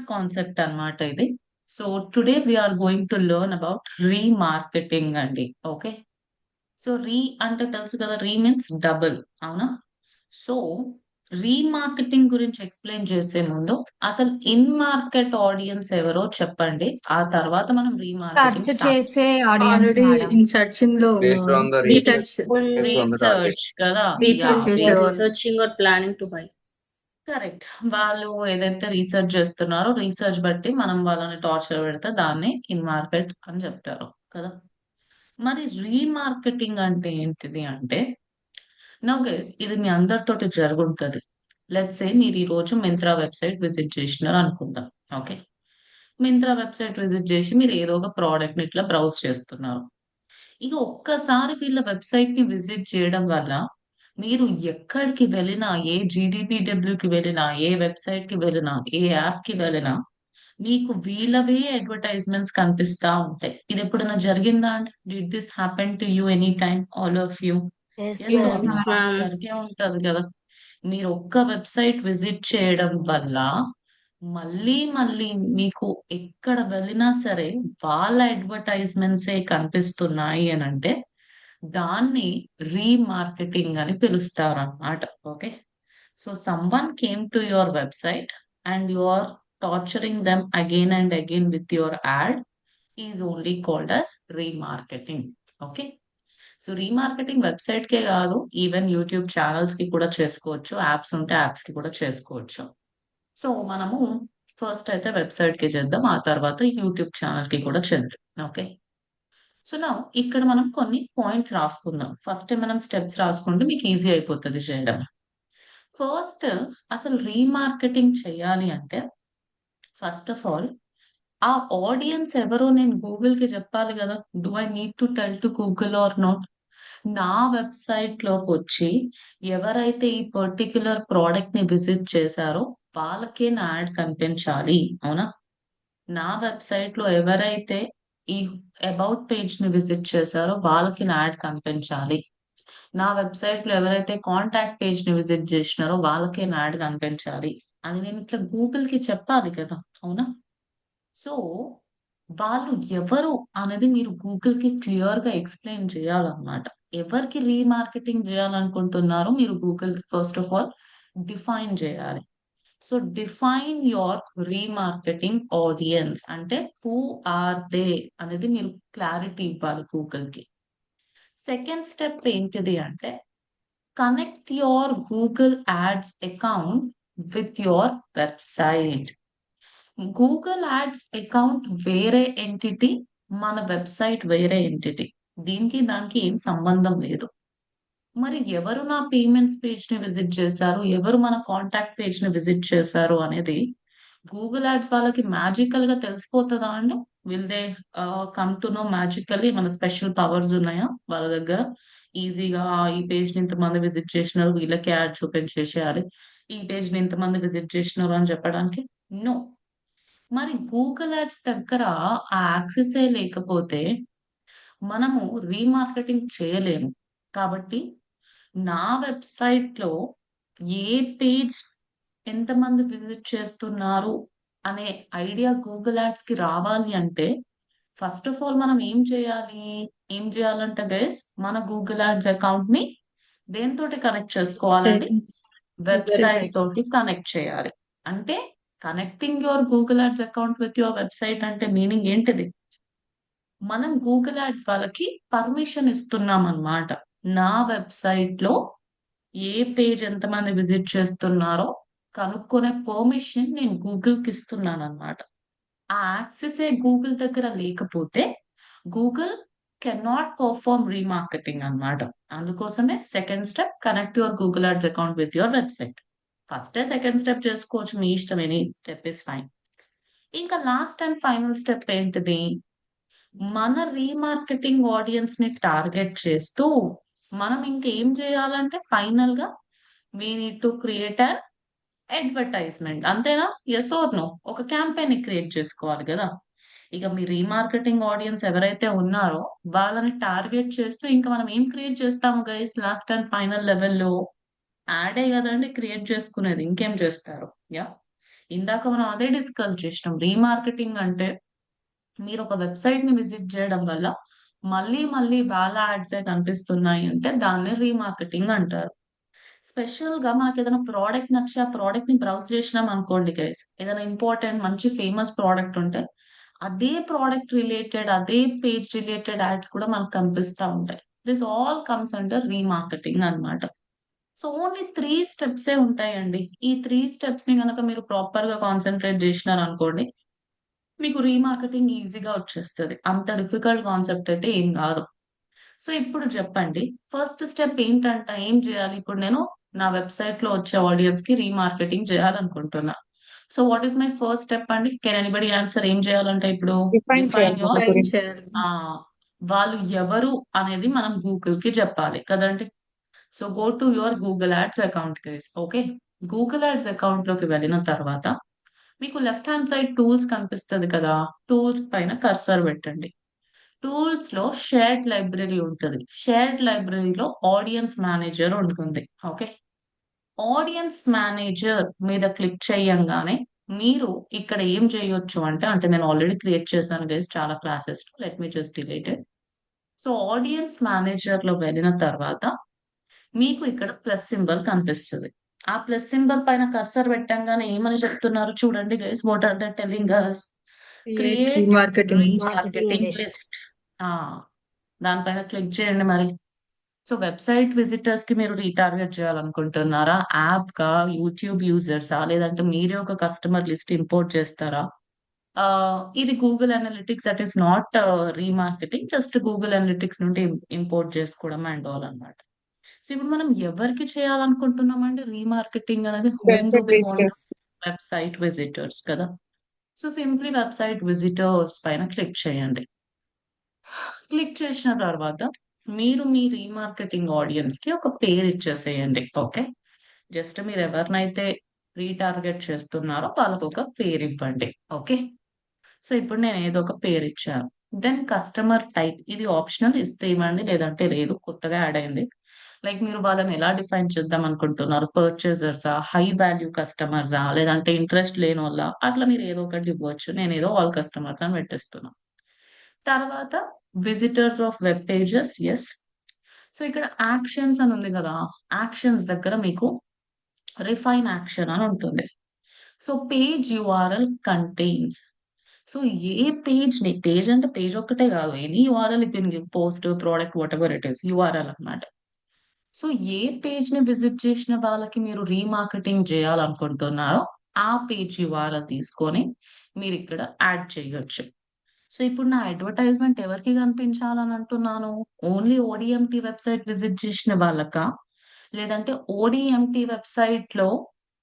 Concept అన్నమాట ఇది. So, today we are going to learn about remarketing అండి. Okay. So, అంటే తెలుసు కదా! మీన్స్ డబుల్ అవునా? సో, రీమార్కెటింగ్ గురించి ఎక్స్‌ప్లెయిన్ చేసే ముందు అసలు ఇన్ మార్కెట్ ఆడియన్స్ ఎవరో చెప్పండి. ఆ తర్వాత మనం సెర్చ్ రీమార్కెటింగ్ స్టార్ట్ చేసే audience already madam. In searching లో Based ఉన్నారు. on the రీసెర్చ్ research, చేస్తారు. based on the target. Research కదా! Research yeah! చేసే They are చేసేవాళ్ళు. researching or planning to buy. Correct. వాళ్ళు ఏదైతే రీసెర్చ్ చేస్తున్నారో రీసెర్చ్ బట్టి మనం వాళ్ళని టార్చర్ పెడితే దాన్ని ఇన్ మార్కెట్ అని చెప్తారు కదా! మరి రీమార్కెటింగ్ అంటే ఏంటిది అంటే, నౌ గైస్ ఇది మీ అందరితోటి జరుగుంటది. లెట్స్ సే మీరు ఈరోజు మింత్రా వెబ్‌సైట్ విజిట్ చేసినారు అనుకుందాం. ఓకే. మింత్రా వెబ్‌సైట్ విజిట్ చేసి మీరు ఏదో ఒక ప్రొడక్ట్‌ని ఇట్లా బ్రౌజ్ చేస్తున్నారు. ఇక ఒక్కసారి వీళ్ళ వెబ్‌సైట్‌ని విజిట్ చేయడం వల్ల మీరు ఎక్కడికి వెళ్ళినా, ఏ జీడీపీడబ్ల్యూకి వెళ్ళినా, ఏ వెబ్‌సైట్‌కి వెళ్ళినా, ఏ యాప్‌కి వెళ్ళినా మీకు వీళ్ళవే అడ్వర్టైజ్‌మెంట్స్ కనిపిస్తా ఉంటాయి. ఇదెప్పుడైనా జరిగిందా అండి? Did this happen to you any time all of you? Yes, yes ma'am. Or Yes, no? Yes, ma'am. ma'am. జరిగే ఉంటది గదా! మీరు ఒక్క వెబ్‌సైట్ విజిట్ చేయడం వల్ల మళ్ళీ, మళ్ళీ మీకు ఎక్కడ వెళ్ళినా సరే వాళ్ళ అడ్వర్టైజ్‌మెంట్సే కనిపిస్తున్నాయి అనంటే దాన్ని రీమార్కెటింగ్ అని పిలుస్తారన్నమాట. Okay. So, someone came to your website and you are torturing them again and again with your ad is only called as remarketing. Okay. So, remarketing వెబ్‌సైట్‌కే గాదు, ఈవెన్ యూట్యూబ్ ఛానెల్స్‌కి కూడా చేసుకోవచ్చు. యాప్స్ ఉంటే యాప్స్‌కి కూడా చేసుకోవచ్చు. సో, మనము ఫస్ట్ అయితే వెబ్‌సైట్‌కి చేద్దాం. ఆ తర్వాత యూట్యూబ్ ఛానెల్‌కి కూడా చేద్దాం. ఓకే. సో, నౌ ఇక్కడ మనం కొన్ని పాయింట్స్ రాసుకుందాం. ఫస్టే మనం స్టెప్స్ రాసుకుంటే మీకు ఈజీ అయిపోతది చేయడం. ఫస్ట్ అసలు రీమార్కెటింగ్ చేయాలి అంటే, ఫస్ట్ ఆఫ్ ఆల్ ఆ ఆడియన్స్ ఎవరో నేను గూగుల్‌కి చెప్పాలి గదా! Do I need to tell to Google or not? నా వెబ్‌సైట్‌లోకొచ్చి ఎవరైతే ఈ పర్టిక్యులర్ ప్రొడక్ట్‌ని విజిట్ చేశారో వాళ్ళకే నా యాడ్ కనిపించాలి. అవునా? నా వెబ్‌సైట్‌లో ఎవరైతే ఈ అబౌట్ పేజ్‌ని విజిట్ చేశారో వాళ్ళకి నా యాడ్ కనిపించాలి. నా వెబ్‌సైట్‌లో ఎవరైతే కాంటాక్ట్ పేజ్‌ని విజిట్ జేసినారో వాళ్ళకే నా యాడ్ కనిపించాలి అని నేను ఇట్లా గూగుల్‌కి చెప్పాలి కదా! అవునా? సో, వాళ్ళు ఎవరు అనేది మీరు గూగుల్‌కి క్లియర్‌గా ఎక్స్‌ప్లెయిన్ చేయాలన్నమాట. ఎవరికి రీమార్కెటింగ్ జేయాలనుకుంటున్నారో మీరు గూగుల్‌కి ఫస్ట్ ఆఫ్ ఆల్ డిఫైన్ జేయాలి. So, define your remarketing audience అంటే హూ ఆర్ దే అనేది మీరు క్లారిటీ ఇవ్వాలి గూగుల్‌కి. సెకండ్ స్టెప్ ఏంటిది అంటే connect your Google ads account with your website. Google ads account వేరే ఎంటిటీ, మన వెబ్‌సైట్ వేరే ఎంటిటీ. దీనికి దానికి ఏం సంబంధం లేదు. మరి ఎవరు నా పేమెంట్స్ పేజ్‌ని విజిట్ చేశారు? ఎవరు మన కాంటాక్ట్ పేజ్‌ని విజిట్ చేశారు అనేది గూగుల్ యాడ్స్ వాళ్ళకి మ్యాజికల్‌గా తెలిసిపోతదా అండి? Will they come to know magically ఏమన్నా స్పెషల్ పవర్స్ ఉన్నాయా వాళ్ళ దగ్గర? ఈజీగా ఈ పేజ్‌ని ఇంతమంది విజిట్ చేసినారు వీళ్ళకే యాడ్ చూపించేసేయాలి. ఈ పేజ్‌ని ఇంతమంది విజిట్ చేసినారు అని చెప్పడానికి? నో. మరి గూగుల్ యాడ్స్ దగ్గర ఆ యాక్సెసే లేకపోతే మనము రీమార్కెటింగ్ చేయలేము. కాబట్టి నా వెబ్‌సైట్‌లో ఏ పేజ్ ఎంతమంది విజిట్ చేస్తున్నారు అనే ఐడియా గూగుల్ యాడ్స్‌కి రావాలి అంటే, ఫస్ట్ ఆఫ్ ఆల్ మనం ఏం చేయాలి? ఏం చేయాలంటే గైస్ మన గూగుల్ యాడ్స్ అకౌంట్‌ని దేనితోటి కనెక్ట్ చేసుకోవాలండి? Website website. తోటి కనెక్ట్ చేయాలి. అంటే connecting your Google ads account with your website అంటే మీనింగ్ ఏంటిది? మనం గూగుల్ యాడ్స్ వాళ్ళకి పర్మిషన్ ఇస్తున్నామన్నమాట. నా వెబ్‌సైట్‌లో ఏ పేజ్ ఎంతమంది విజిట్ చేస్తున్నారో కనుక్కునే పర్మిషన్ నేను గూగుల్‌కి ఇస్తున్నానన్నమాట. ఆ యాక్సెసే గూగుల్ దగ్గర లేకపోతే గూగుల్ కెనాట్ పెర్ఫార్మ్ రీమార్కెటింగ్ అన్నమాట. అందుకోసమే second step connect your Google ads account with your website. ఫస్టే సెకండ్ స్టెప్ చేసుకోవచ్చు మీ ఇష్టం. Any step is fine. ఇంకా లాస్ట్ అండ్ ఫైనల్ స్టెప్ ఏంటిది? మన రీమార్కెటింగ్ ఆడియన్స్‌ని టార్గెట్ చేస్తూ మనం ఇంకేం చేయాలంటే ఫైనల్‌గా we need to create an advertisement. అంతేనా? Yes or no? ఒక క్యాంపెయిన్‌ని క్రియేట్ చేసుకోవాలి గదా! ఇక మీ రీమార్కెటింగ్ ఆడియన్స్ ఎవరైతే ఉన్నారో వాళ్ళని టార్గెట్ చేస్తూ ఇంక మనం ఏం క్రియేట్ చేస్తాము గైస్ లాస్ట్ అండ్ ఫైనల్ లెవెల్‌లో యాడే గదండీ క్రియేట్ చేసుకునేది. ఇంకేం చేస్తారు? యాహ్! ఇందాక మనం అదే డిస్కస్ చేసినాం. రీమార్కెటింగ్ అంటే మీరు ఒక వెబ్సైట్ ని విజిట్ చేయడం వల్ల మళ్ళీ మళ్ళీ వాళ్ళ యాడ్సే కనిపిస్తున్నాయి అంటే దాన్ని రీమార్కెటింగ్ అంటారు. స్పెషల్ గా మనకి ఏదైనా ప్రోడక్ట్ నచ్చి ఆ ప్రోడక్ట్ ని బ్రౌజ్ చేసినాం అనుకోండి గైస్, ఏదైనా ఇంపార్టెంట్ మంచి ఫేమస్ ప్రోడక్ట్ ఉంటే అదే ప్రోడక్ట్ రిలేటెడ్, అదే పేజ్ రిలేటెడ్ యాడ్స్ కూడా మనకు కనిపిస్తా ఉంటాయి. This all comes under remarketing అన్నమాట. సో ఓన్లీ 3 స్టెప్సే ఉంటాయండి. ఈ 3 స్టెప్స్ ని గనక మీరు ప్రాపర్ గా కాన్సంట్రేట్ చేసినారనుకోండి, మీకు రీమార్కెటింగ్ ఈజీగా వచ్చేస్తది. అంత డిఫికల్ట్ కాన్సెప్ట్ అయితే ఏం గాదు. సో ఇప్పుడు చెప్పండి. ఫస్ట్ స్టెప్ ఏంటంట? ఏం చేయాలి? ఇప్పుడు నేను నా వెబ్‌సైట్‌లో వచ్చే ఆడియన్స్‌కి రీమార్కెటింగ్ చేయాలనుకుంటున్నా. So what is my first step అండి? Can anybody answer? ఏం చేయాలంట ఇప్పుడు? డిఫైన్ డిఫైన్ చేయాలి వాళ్ళ యువర్ డిఫైన్ గురించి. చేయాలి. వాళ్ళు ఎవరు అనేది మనం గూగుల్‌కి చెప్పాలి కదండీ! So go to your Google ads account guys. Okay. Google ads అకౌంట్‌లోకి వెళ్ళిన తర్వాత మీకు లెఫ్ట్ హ్యాండ్ సైడ్ టూల్స్ కనిపిస్తది కదా! టూల్స్ పైన కర్సర్ పెట్టండి. టూల్స్‌లో షేర్డ్ లైబ్రరీ ఉంటది. షేర్డ్ లైబ్రరీలో ఆడియన్స్ మేనేజర్ ఉంటుంది. ఓకే. ఆడియన్స్ మేనేజర్ మీద క్లిక్ చేయంగానే మీరు ఇక్కడ ఏం చేయొచ్చు అంటే నేను ఆల్రెడీ క్రియేట్ చేశాను గైస్ చాలా క్లాసెస్‌లో. Let me just delete it. So audience మేనేజర్‌లో వెళ్ళిన తర్వాత మీకు ఇక్కడ ప్లస్ సింబల్ కనిపిస్తది. ఆ ప్లస్ సింబల్ పైన కర్సర్ పెట్టంగానే ఏమని చెప్తున్నారు చూడండి guys. What are they telling us? Create create remarketing marketing remarketing list. List. ఆ! దానిపైన క్లిక్ చేయండి మరి. సో వెబ్‌సైట్ విజిటర్స్‌కి మీరు రీటార్గెట్ చేయాలనుకుంటున్నారా? యాప్‌కా? యూట్యూబ్ యూజర్సా? లేదంటే మీరే ఒక కస్టమర్ లిస్ట్ ఇంపోర్ట్ చేస్తారా? ఇది Google Analytics that is not remarketing. Just Google Analytics నుండి ఇంపోర్ట్ చేసుకోవడం అండ్ ఆల్ అన్నమాట. సో ఇప్పుడు మనం ఎవరికి చేయాలనుకుంటున్నామండి రీమార్కెటింగ్ అనేది? Whom do website we want to? Visitors. Website visitors కదా! సో సింప్లీ వెబ్‌సైట్ విజిటర్స్ పైన క్లిక్ చేయండి. క్లిక్ చేసిన తర్వాత మీరు మీ రీమార్కెటింగ్ ఆడియన్స్‌కి ఒక పేరు ఇచ్చేసేయండి. ఓకే. జస్ట్ మీరు ఎవరినైతే రీటార్గెట్ చేస్తున్నారో వాళ్ళకొక పేరివ్వండి. ఓకే. సో ఇప్పుడు నేను ఏదో ఒక పేరిచ్చాను. దెన్ కస్టమర్ టైప్ ఇది ఆప్షనల్. ఇస్తే ఇవ్వండి లేదంటే లేదు. కొత్తగా యాడ్ అయింది. లైక్ మీరు వాళ్ళని ఎలా డిఫైన్ చేద్దాం అనుకుంటున్నారు? పర్చేజర్సా? హై వాల్యూ కస్టమర్సా? లేదంటే ఇంట్రెస్ట్ లేనోళ్ళా? అట్లా మీరు ఏదో ఒకటి ఇవ్వచ్చు. నేనేదో ఆల్ కస్టమర్స్ అని పెట్టేస్తున్నా. తర్వాత visitors of web pages yes. So ఇక్కడ యాక్షన్స్ అని ఉంది గదా! యాక్షన్స్ దగ్గర మీకు రిఫైన్ యాక్షన్ అని ఉంటుంది. So page URL contains. So ఏ పేజ్‌ని పేజ్ అంటే పేజ్ ఒక్కటే గాదు. Any URL you can give post, product whatever it is URL అన్నమాట. సో ఏ పేజ్‌ని విజిట్ చేసిన వాళ్ళకి మీరు రీమార్కెటింగ్ జేయాలనుకుంటున్నారో ఆ పేజ్ యూఆర్ఎల్ తీసుకొని మీరిక్కడ యాడ్ చేయొచ్చు. సో ఇప్పుడు నా అడ్వర్టైజ్‌మెంట్ ఎవరికి కనిపించాలని అంటున్నాను? ఓన్లీ ఓడీఎంటీ వెబ్‌సైట్ విజిట్ చేసిన వాళ్ళకా? లేదంటే ఓడీఎంటీ వెబ్‌సైట్‌లో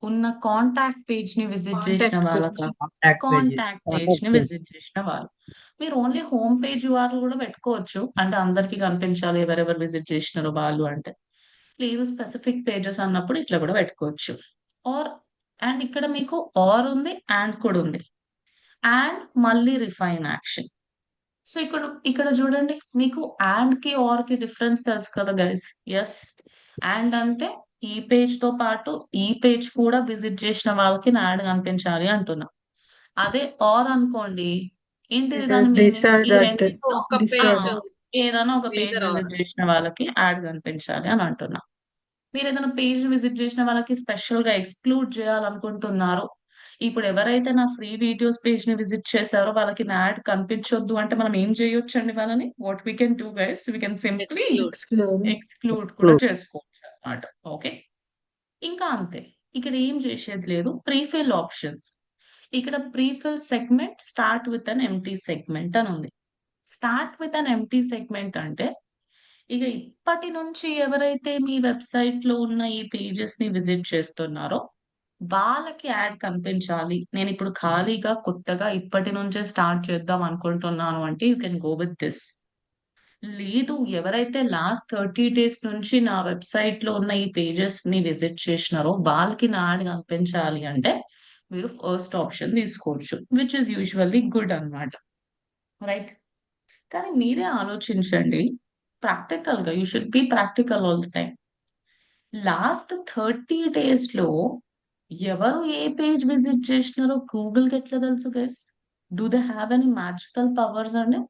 ఉన్న కాంటాక్ట్ పేజ్‌ని విజిట్ చేసిన కాంటాక్ట్ పేజ్. వాళ్ళకా? Contact page. కాంటాక్ట్ పేజ్‌ని కాంటాక్ట్ పేజ్. విజిట్ చేసిన వాళ్ళు. మీరు ఓన్లీ హోమ్ పేజ్ యూఆర్ఎల్ గూడా పెట్టుకోవచ్చు. అంటే అందరికి కనిపించాలి ఎవరెవరు విజిట్ చేసినారో వాళ్ళు అంటే. లేదు స్పెసిఫిక్ పేజెస్ అన్నప్పుడు ఇట్లా గూడా పెట్టుకోవచ్చు. ఆర్ అండ్ ఇక్కడ మీకు ఆర్ ఉంది, అండ్ కూడా ఉంది. అండ్ మళ్ళీ రిఫైన్ యాక్షన్. సో ఇక్కడ చూడండి మీకు కి, కి డిఫరెన్స్ తెలుసు కదా గైస్. యెస్. అంటే ఈ పేజ్‌తో పాటు ఈ పేజ్ కూడా విజిట్ చేసిన వాళ్ళకి నా యాడ్ కనిపించాలి అంటున్నా. అదే అనుకోండి. ఏంటిది దాని దిస్ మీనింగ్? ఆర్ ఈ దట్ రెండిట్లో ఒక దిస్ ఆ! ఆర్ పేజ్ ఏదైనా ఒక పేజ్ ఎయిదర్ ఆర్. విజిట్ చేసిన వాళ్ళకి యాడ్ కనిపించాలి అని అంటున్నా. మీరేదైనా పేజ్‌ని విజిట్ చేసిన వాళ్ళకి స్పెషల్‌గా ఎక్స్‌క్లూడ్ చేయాలనుకుంటున్నారో, ఇప్పుడు ఎవరైతే నా ఫ్రీ వీడియోస్ పేజ్‌ని విజిట్ చేసారో వాళ్ళకి నా యాడ్ కనిపించొద్దు అంటే మనం ఏం చేయొచ్చండి వాళ్ళని? What we can do guys we can simply exclude. Exclude. Exclude కూడా చేసుకోవచ్చనమాట. ఓకే. ఇంకా అంతే. ఇక్కడ ఏం చేసేది లేదు. Prefill options. ఇక్కడ prefill segment start with an empty segment అని ఉంది. Start with an empty segment అంటే ఇక ఇప్పటి నుంచి ఎవరైతే మీ వెబ్‌సైట్‌లో ఉన్న ఈ పేజెస్‌ని విజిట్ చేస్తున్నారో, వాళ్ళకి యాడ్ కనిపించాలి. నేనిప్పుడు ఖాళీగా కొత్తగా ఇప్పటి నుంచే స్టార్ట్ చేద్దాం అనుకుంటున్నాను అంటే you can go with this. లేదు ఎవరైతే లాస్ట్ 30 డేస్ నుంచి నా వెబ్‌సైట్‌లో ఉన్న ఈ పేజెస్‌ని విజిట్ చేసినారో వాళ్ళకి నా యాడ్ కనిపించాలి అంటే మీరు ఫస్ట్ ఆప్షన్ తీసుకోవచ్చు. విచ్ ఈస్ యూజువల్లీ గుడ్ అన్నమాట. రైట్. కానీ మీరే ఆలోచించండి. ప్రాక్టికల్‌గా should be practical all the time. Last 30 డేస్‌లో ఎవరు ఏ పేజ్ విజిట్ చేసినారో గూగుల్‌కి ఎట్లా తెలుసు guys? Do they have any magical powers అండి?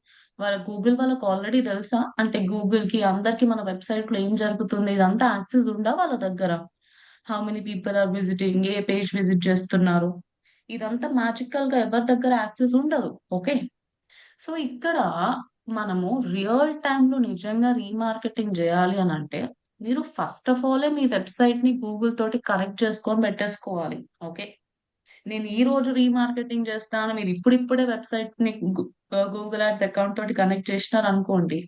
గూగుల్ వాళ్ళకి ఆల్రెడీ తెలుసా? అంటే గూగుల్‌కి అందరికి మన వెబ్‌సైట్‌లో ఏం జరుగుతుంది ఇదంతా యాక్సెస్ ఉందా వాళ్ళ దగ్గర? How many people are visiting? ఏ పేజ్ విజిట్ చేస్తున్నారు? ఇదంతా మ్యాజికల్‌గా ఎవరి దగ్గర యాక్సెస్ ఉండదు. ఓకే. సో, ఇక్కడ మనము రియల్ టైమ్‌లో నిజంగా రీమార్కెటింగ్ జేయాలి అనంటే, మీరు ఫస్ట్ ఆఫ్ ఆలే మీ వెబ్‌సైట్‌ని గూగుల్ తోటి కనెక్ట్ చేసుకొని పెట్టేసుకోవాలి. ఓకే. నేను ఈ రోజు రీమార్కెటింగ్ చేస్తాను. మీరు ఇప్పుడిప్పుడే వెబ్‌సైట్‌ని గూగుల్ యాడ్స్ అకౌంట్ తోటి కనెక్ట్ చేసినారనుకోండి.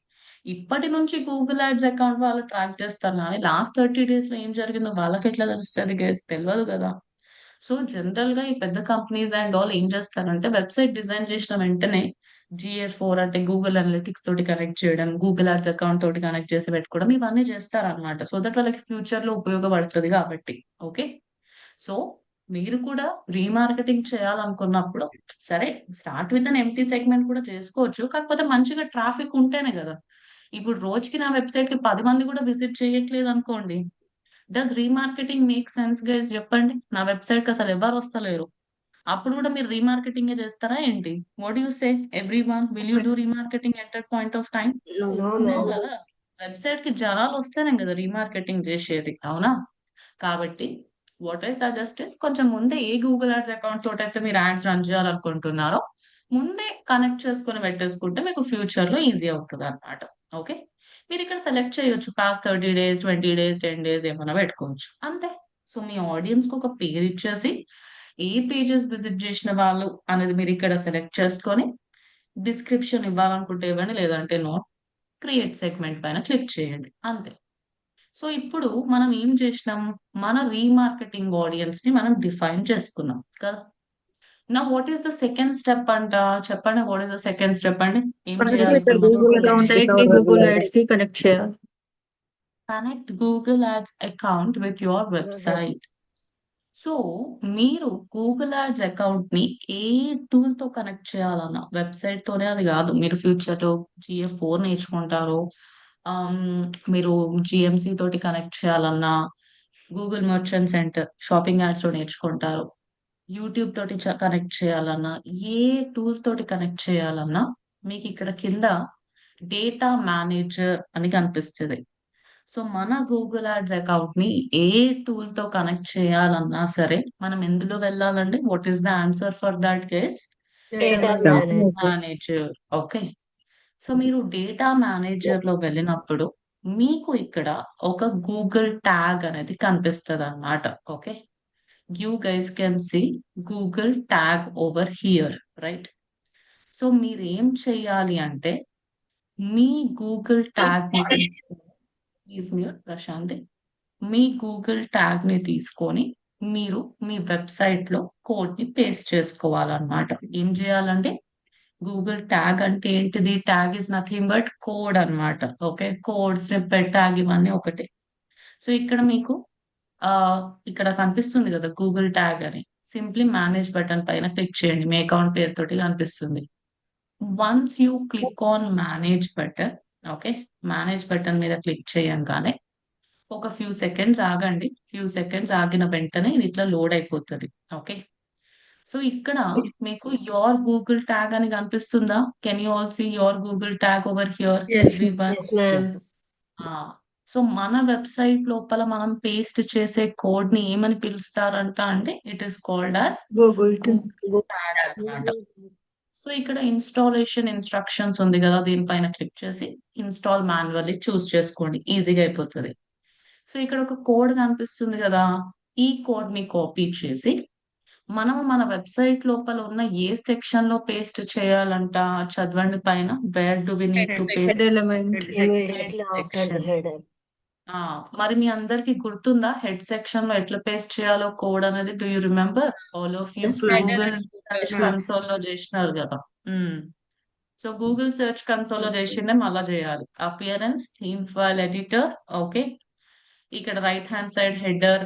ఇప్పటి నుంచి గూగుల్ యాడ్స్ అకౌంట్ వాళ్ళు ట్రాక్ చేస్తారు గానీ, లాస్ట్ 30 డేస్‌లో ఏం జరిగిందో వాళ్ళకెట్లా తెలుస్తది గైస్? తెలవదు గదా! సో, జనరల్‌గా ఈ పెద్ద కంపెనీస్ అండ్ ఆల్ ఏం చేస్తారంటే, వెబ్‌సైట్ డిజైన్ చేసిన వెంటనే GA4 అంటే గూగుల్ అనలిటిక్స్ తోటి కనెక్ట్ చేయడం, గూగుల్ యాడ్స్ అకౌంట్ తోటి కనెక్ట్ చేసి పెట్టుకోవడం ఇవన్నీ చేస్తారనమాట. సో దట్ వాళ్ళకి ఫ్యూచర్‌లో ఉపయోగపడతది గాబట్టి. ఓకే. సో, మీరు కూడా రీమార్కెటింగ్ చేయాలనుకున్నప్పుడు సరే start with an empty segment కూడా చేసుకోవచ్చు. కాకపోతే మంచిగా ట్రాఫిక్ ఉంటేనే గదా! ఇప్పుడు రోజుకి నా వెబ్‌సైట్‌కి 10 మంది కూడా విజిట్ చేయట్లేదనుకోండి. Does remarketing make sense guys జెప్పండి? నా వెబ్‌సైట్‌కి అసలు ఎవ్వరొస్తలేరు. అప్పుడు గూడా మీరు రీమార్కెటింగే చేస్తారా ఏంటి? What do you say? Everyone will you do remarketing at that point of time? No, no ma'am. గదా! వెబ్‌సైట్‌కి జనాలొస్తేనే గదా రీమార్కెటింగ్ జేసేది. అవునా? కాబట్టి వాట్ ఐ సజెస్ట్ ఇస్ కొంచెం ముందే ఏ గూగుల్ యాడ్స్ అకౌంట్ తోటైతే మీరు యాడ్స్ రన్ చేయాలనుకుంటున్నారో, ముందే కనెక్ట్ చేసుకొని పెట్టేసుకుంటే మీకు ఫ్యూచర్‌లో ఈజీ అవుతదనమాట. ఓకే. మీరిక్కడ సెలెక్ట్ చేయొచ్చు. పాస్ట్ 30 డేస్, 20 డేస్, 10 డేస్ ఏమన్నా పెట్టుకోవచ్చు. అంతే. సో, మీ ఆడియన్స్‌కి ఒక పేరిచ్చేసి, ఏ పేజెస్ విజిట్ జేసిన వాళ్ళు అనేది మీరిక్కడ సెలెక్ట్ చేసుకొని, డిస్క్రిప్షన్ ఇవ్వాలనుకుంటే ఇవ్వండి. లేదంటే నో. క్రియేట్ సెగ్మెంట్ పైన క్లిక్ చేయండి. అంతే. సో, ఇప్పుడు మనం ఏం చేసినాం? మన రీమార్కెటింగ్ ఆడియన్స్‌ని మనం డిఫైన్ చేసుకున్నాం కదా! Now what is the second step అంట? చెప్పండి. What is the second step అండి? ఏం Connect చేయాలి with the ఇప్పుడు మనం? Google account with వెబ్‌సైట్‌ని our గూగుల్ website. యాడ్స్‌కి కనెక్ట్ చేయాలి. Connect Google ads account with your Webs- website. So, మీరు గూగుల్ యాడ్స్ అకౌంట్‌ని ఏ టూల్‌తో కనెక్ట్ చేయాలన్నా వెబ్‌సైట్‌తోనే అది గాదు. మీరు ఫ్యూచర్‌లో GA4 నేర్చుకుంటారు. మీరు జీఎంసీ తోటి కనెక్ట్ చేయాలన్నా, గూగుల్ మర్చెంట్ సెంటర్ షాపింగ్ యాడ్స్‌లో నేర్చుకుంటారు. యూట్యూబ్ తోటి కనెక్ట్ చేయాలన్నా, ఏ టూల్ తోటి కనెక్ట్ చేయాలన్నా, మీకిక్కడ కింద డేటా మేనేజర్ అని కనిపిస్తది. సో, మన గూగుల్ యాడ్స్ అకౌంట్‌ని ఏ టూల్‌తో కనెక్ట్ చేయాలన్నా సరే, మనం ఎందులో వెళ్ళాలండి? What is the answer for that guys? Data data manager. Manager. Okay. So, మీరు డేటా మేనేజర్‌లో వెళ్ళినప్పుడు, మీకు ఇక్కడ ఒక గూగుల్ ట్యాగ్ అనేది కనిపిస్తదనమాట. Okay. You guys can see Google tag over here. Right? So, మీరేం చెయ్యాలి అంటే, మీ గూగుల్ ట్యాగ్‌ని తీసుకొని ప్లీజ్ మ్యూట్ ప్రశాంతి. మీ గూగుల్ ట్యాగ్‌ని తీసుకొని, మీరు మీ వెబ్‌సైట్‌లో కోడ్‌ని పేస్ట్ చేసుకోవాలనమాట. ఏం జేయాలంటే, గూగుల్ ట్యాగ్ అంటే ఏంటిది? Tag is nothing but code అనమాట. ఓకే. కోడ్, స్నిప్పెట్, ట్యాగ్ ఇవన్నీ ఒకటే. సో, ఇక్కడ మీకు ఇక్కడ కనిపిస్తుంది గదా! గూగుల్ ట్యాగ్ అని. సింప్లీ మేనేజ్ బటన్ పైన క్లిక్ చేయండి. మీ అకౌంట్ పేరుతోటి కనిపిస్తుంది. Once you click on manage button okay. Manage button మీద క్లిక్ చేయంగానే ఒక ఫ్యూ సెకండ్స్ ఆగండి. ఫ్యూ సెకండ్స్ ఆగిన వెంటనే ఇది ఇట్లా లోడ్ అయిపోతది. ఓకే. సో, ఇక్కడ మీకు యోర్ గూగుల్ ట్యాగ్ అని కనిపిస్తుందా? Can you all see your Google tag over here yes. Everyone? Yes, ma'am. ఆ! సో, మన వెబ్‌సైట్ లోపల మనం పేస్ట్ చేసే కోడ్‌ని ఏమని పిలుస్తారంట అంటే it is called as Google to Google tag అన్నమాట. సో, ఇక్కడ ఇన్‌స్టాలేషన్ ఇన్‌స్ట్రక్షన్స్ ఉంది గదా! దీనిపైన క్లిక్ చేసి ఇన్‌స్టాల్ మాన్యువల్లీ చూజ్ చేసుకోండి. ఈజీగా అయిపోతది. సో, ఇక్కడ ఒక కోడ్ కనిపిస్తుంది గదా! ఈ కోడ్‌ని కాపీ చేసి మనము మన వెబ్‌సైట్ లోపల ఉన్న ఏ సెక్షన్‌లో పేస్ట్ చేయాలంట చదవండి పైన. Where do we need to head paste? Element. Immediately after the section. header. ఆ! మరి మీ అందరికి గుర్తుందా? హెడ్ సెక్షన్‌లో ఎట్లా పేస్ట్ చేయాలో కోడ్ అనేది do you remember? All of you? Yes, ma'am. Google search Yes, ma'am. కన్సోల్‌లో జేసినారు గదా! హ్మ్. సో, గూగుల్ సెర్చ్ కన్సోల్‌లో జేసిందే మళ్ళా జేయాలి. Appearance, theme file editor okay. ఇక్కడ రైట్ హ్యాండ్ సైడ్ హెడర్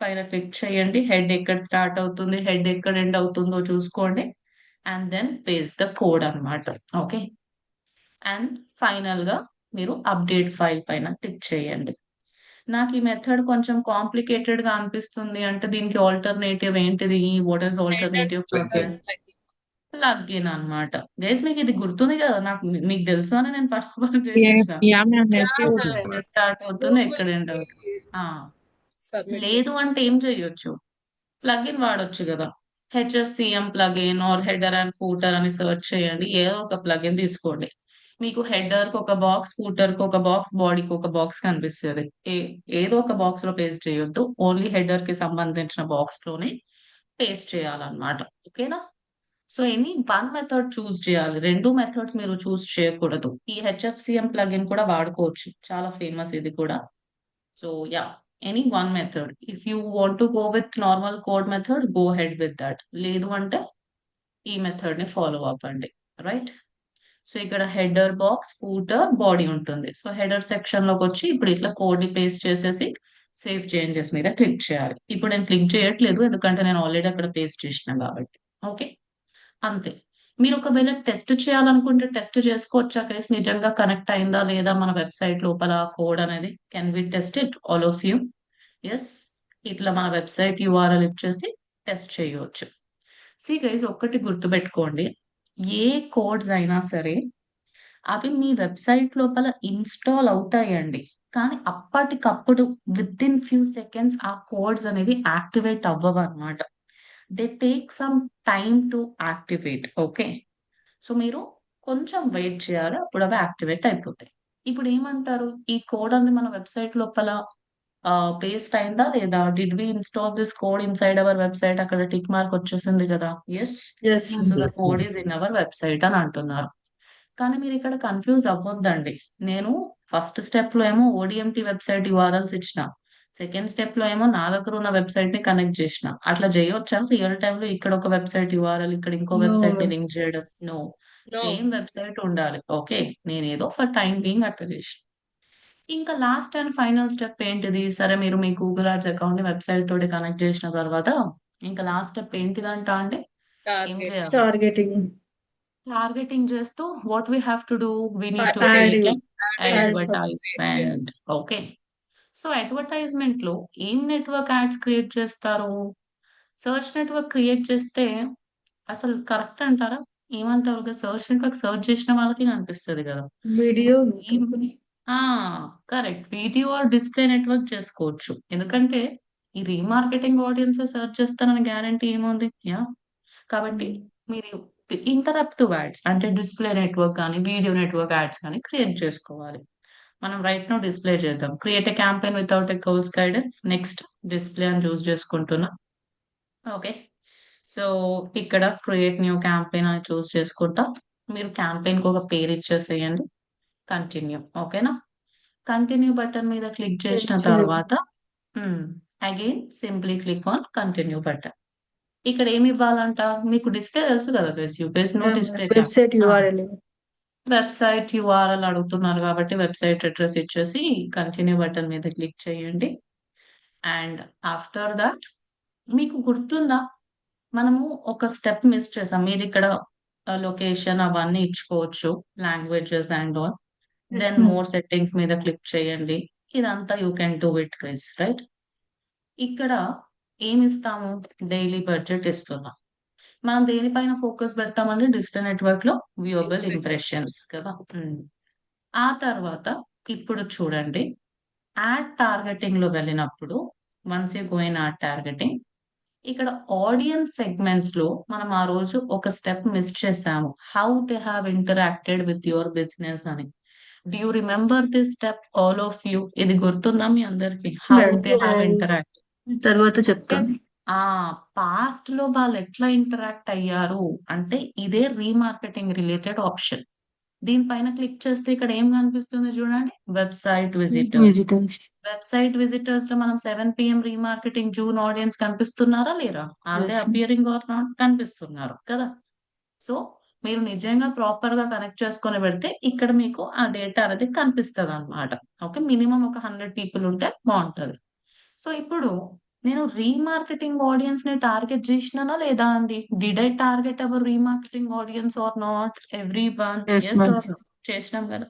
పైన క్లిక్ చేయండి. హెడ్ ఎక్కడ స్టార్ట్ అవుతుంది, హెడ్ ఎక్కడ ఎండ్ అవుతుందో చూసుకోండి. And then paste the code అన్నమాట. ఓకే. అండ్ ఫైనల్‌గా మీరు అప్‌డేట్ ఫైల్ పైన క్లిక్ చేయండి. నాకు ఈ మెథడ్ కొంచెం కాంప్లికేటెడ్ గా అనిపిస్తుంది అంటే దీనికి ఆల్టర్నేటివ్ ఏంటిది? What is header alternative for footer that? Plugin అన్నమాట. గైస్ మీకు ఇది గుర్తుంది కదా, నాకు మీకు తెలుసు అని నేను ఫస్ట్ ఆఫ్ ఆల్ చేసేసిన. యా మ్యామ్, యా ఎస్ ఎక్కడ మ్యామ్. ఎక్కడ స్టార్ట్ అవుతుంది, గూగుల్ ఎక్కడ ఎండ్ అవుతుంది. ఆ, సబ్మిట్ లేదు అంటే ఏం చేయొచ్చు, ప్లగిన్ వాడొచ్చు కదా. HFCM plugin or header and footer అని సెర్చ్ చేయండి, ఏదో ఒక ప్లగిన్ తీసుకోండి. మీకు హెడర్ కి ఒక బాక్స్, ఫూటర్ కి ఒక బాక్స్, బాడీకి ఒక బాక్స్ కనిపిస్తుంది. ఏదో ఒక బాక్స్ లో పేస్ట్ చేయొద్దు, ఓన్లీ హెడర్ కి సంబంధించిన బాక్స్ లోనే పేస్ట్ చేయాలన్నమాట. ఓకేనా? సో ఎనీ వన్ మెథడ్ చూస్ చేయాలి, రెండు మెథడ్స్ మీరు చూస్ చేయకూడదు. ఈ హెచ్ఎఫ్సిఎం ప్లగిన్ కూడా వాడుకోవచ్చు, చాలా ఫేమస్ ఇది కూడా. So yeah, any one method. If you want to go with normal code method, go head with that. లేదు అంటే ఈ మెథడ్ ని ఫాలో అవ్వండి. రైట్? సో ఇక్కడ హెడర్ బాక్స్, ఫూటర్, బాడీ ఉంటుంది. సో హెడర్ సెక్షన్ లోకి వచ్చి ఇప్పుడు ఇట్లా కోడ్ ని పేస్ట్ చేసేసి సేవ్ చేంజెస్ మీద క్లిక్ చేయాలి. ఇప్పుడు నేను క్లిక్ చేయట్లేదు ఎందుకంటే నేను ఆల్రెడీ అక్కడ పేస్ట్ చేసిన కాబట్టి. ఓకే, అంతే. మీరు ఒకవేళ టెస్ట్ చేయాలనుకుంటే టెస్ట్ చేసుకోవచ్చా కేసు నిజంగా కనెక్ట్ అయిందా లేదా మన వెబ్సైట్ లోపల కోడ్ అనేది? Can we test it all of you? Yes, ఇట్లా మన వెబ్సైట్ యూఆర్ఎల్ ఇచ్చేసి టెస్ట్ చేయవచ్చు. సి గైస్, ఒక్కటి గుర్తుపెట్టుకోండి, ఏ కోడ్స్ అయినా సరే అవి మీ వెబ్సైట్ లోపల ఇన్స్టాల్ అవుతాయండి, కానీ అప్పటికప్పుడు విత్ ఇన్ ఫ్యూ సెకండ్స్ ఆ కోడ్స్ అనేవి యాక్టివేట్ అవ్వవు అనమాట. They take some time to activate. Okay, so మీరు కొంచెం వెయిట్ చేయాలి, అప్పుడు అవి యాక్టివేట్ అయిపోతాయి. ఇప్పుడు ఏమంటారు, ఈ కోడ్ అనేది మన వెబ్సైట్ లోపల పేస్ట్ అయిందా లేదా? Did we install this code inside our website? అక్కడ టిక్ మార్క్ వచ్చేసింది కదా. Yes, yes so the code is in our website అని అంటున్నారు. కానీ మీరు ఇక్కడ కన్ఫ్యూజ్ అవ్వద్దండి. నేను ఫస్ట్ స్టెప్ లో ఏమో ఓడిఎంటి వెబ్సైట్ యూఆర్ఎల్స్ ఇచ్చిన, సెకండ్ స్టెప్ లో ఏమో నా దగ్గర ఉన్న వెబ్సైట్ ని కనెక్ట్ చేసిన. అట్లా చేయొచ్చా రియల్ టైమ్ లో? ఇక్కడ ఒక వెబ్సైట్ యూఆర్ఎల్, ఇక్కడ ఇంకో నో వెబ్సైట్ ని లింక్ చేయడం? No, no. సేమ్ వెబ్సైట్ ఉండాలి. ఓకే, నేను ఏదో ఫర్ టైం బీయింగ్ అట్లా చేసిన. ఇంకా లాస్ట్ అండ్ ఫైనల్ స్టెప్ ఏంటిది? సరే, మీరు మీ గూగుల్ యాడ్స్ అకౌంట్ ని వెబ్సైట్ తోటి కనెక్ట్ చేసిన తర్వాత ఇంకా లాస్ట్ స్టెప్ ఏంటిదంట అంటే ఏం టార్గెట్ చేయాలి? టార్గెటింగ్ టార్గెటింగ్ చేస్తూ what we have to do, we need to add create ad create చేయాలి. అడ్వర్టైజ్మెంట్. ఓకే, సో అడ్వర్టైజ్మెంట్ లో ఏం నెట్వర్క్ యాడ్స్ క్రియేట్ చేస్తారు? సర్చ్ నెట్వర్క్ క్రియేట్ చేస్తే అసలు కరెక్ట్ అంటారా? ఏమంటారు? సర్చ్ నెట్వర్క్ సర్చ్ చేసిన వాళ్ళకి కనిపిస్తుంది కదా. వీడియో ఆ, correct, video or display network చేసుకోవచ్చు. ఎందుకంటే ఈ రీమార్కెటింగ్ ఆడియన్స్ సర్చ్ చేస్తారని గ్యారంటీ ఏముంది? యా, కాబట్టి మీరు ఇంటరాక్టివ్ యాడ్స్ అంటే డిస్ప్లే నెట్వర్క్ కానీ వీడియో నెట్వర్క్ యాడ్స్ కానీ క్రియేట్ చేసుకోవాలి. మనం రైట్ నో డిస్ప్లే చేద్దాం. Create a campaign without a course guidance. Next display అని చూస్ చేసుకుంటున్నా. ఓకే, సో ఇక్కడ క్రియేట్ న్యూ క్యాంపెయిన్ అని చూస్ చేసుకుంటా. మీరు క్యాంపెయిన్ కి ఒక పేరు ఇచ్చేసేయండి, కంటిన్యూ. ఓకేనా? కంటిన్యూ బటన్ మీద క్లిక్ చేసిన తర్వాత again simply click on continue button. ఇక్కడ ఏమి ఇవ్వాలంట? మీకు డిస్ప్లే తెలుసు కదా guys, you guys know display website URL website URL అడుగుతున్నారు కాబట్టి వెబ్సైట్ అడ్రస్ ఇచ్చేసి కంటిన్యూ బటన్ మీద క్లిక్ చేయండి. అండ్ ఆఫ్టర్ దట్ మీకు గుర్తుందా, మనము ఒక స్టెప్ మిస్ చేసాం. మీరు ఇక్కడ లొకేషన్ అవన్నీ ఇచ్చుకోవచ్చు, languages and all. Then more settings మీద క్లిక్ చేయండి. ఇదంతా you can do it guys. Right? ఇక్కడ ఏమి ఇస్తాము? డైలీ బడ్జెట్ ఇస్తున్నాం. మనం దేనిపైన ఫోకస్ పెడతామంటే డిస్ప్లే నెట్వర్క్ లో వ్యూయబుల్ ఇంప్రెషన్స్ కదా. ఆ తర్వాత ఇప్పుడు చూడండి, యాడ్ టార్గెటింగ్ లో వెళ్ళినప్పుడు once you go in ad targeting, ఇక్కడ ఆడియన్స్ సెగ్మెంట్స్ లో మనం ఆ రోజు ఒక స్టెప్ మిస్ చేసాము, how they have interacted with your business అని. Do you remember this step all of you? ఇది గుర్తుందా మీ అందరికి? హౌ దే హ్యావ్ ఇంటరాక్ట్ తర్వాత చెప్తాను. ఆ పాస్ట్ లో వాళ్ళు ఎట్లా ఇంటరాక్ట్ అయ్యారు అంటే ఇదే రీమార్కెటింగ్ రిలేటెడ్ ఆప్షన్. దీనిపైన క్లిక్ చేస్తే ఇక్కడ ఏం కనిపిస్తుంది చూడండి, website visitors. Visitors website visitors లో మనం 7 PM రీమార్కెటింగ్ జూన్ ఆడియన్స్ కనిపిస్తున్నారా లేరా? Are they Yes. Appearing or not? కనిపిస్తున్నారు కదా. సో మీరు నిజంగా ప్రాపర్ గా కనెక్ట్ చేసుకొని పెడితే ఇక్కడ మీకు ఆ డేటా అనేది కనిపిస్తుంది అనమాట. ఓకే, మినిమం ఒక 100 పీపుల్ ఉంటే బాగుంటది. సో ఇప్పుడు నేను రీమార్కెటింగ్ ఆడియన్స్ ని టార్గెట్ చేసినానా లేదా అండి? Did I target our remarketing audience or not? Everyone Yes, yes ma'am. Or no? చేసినాం కదా.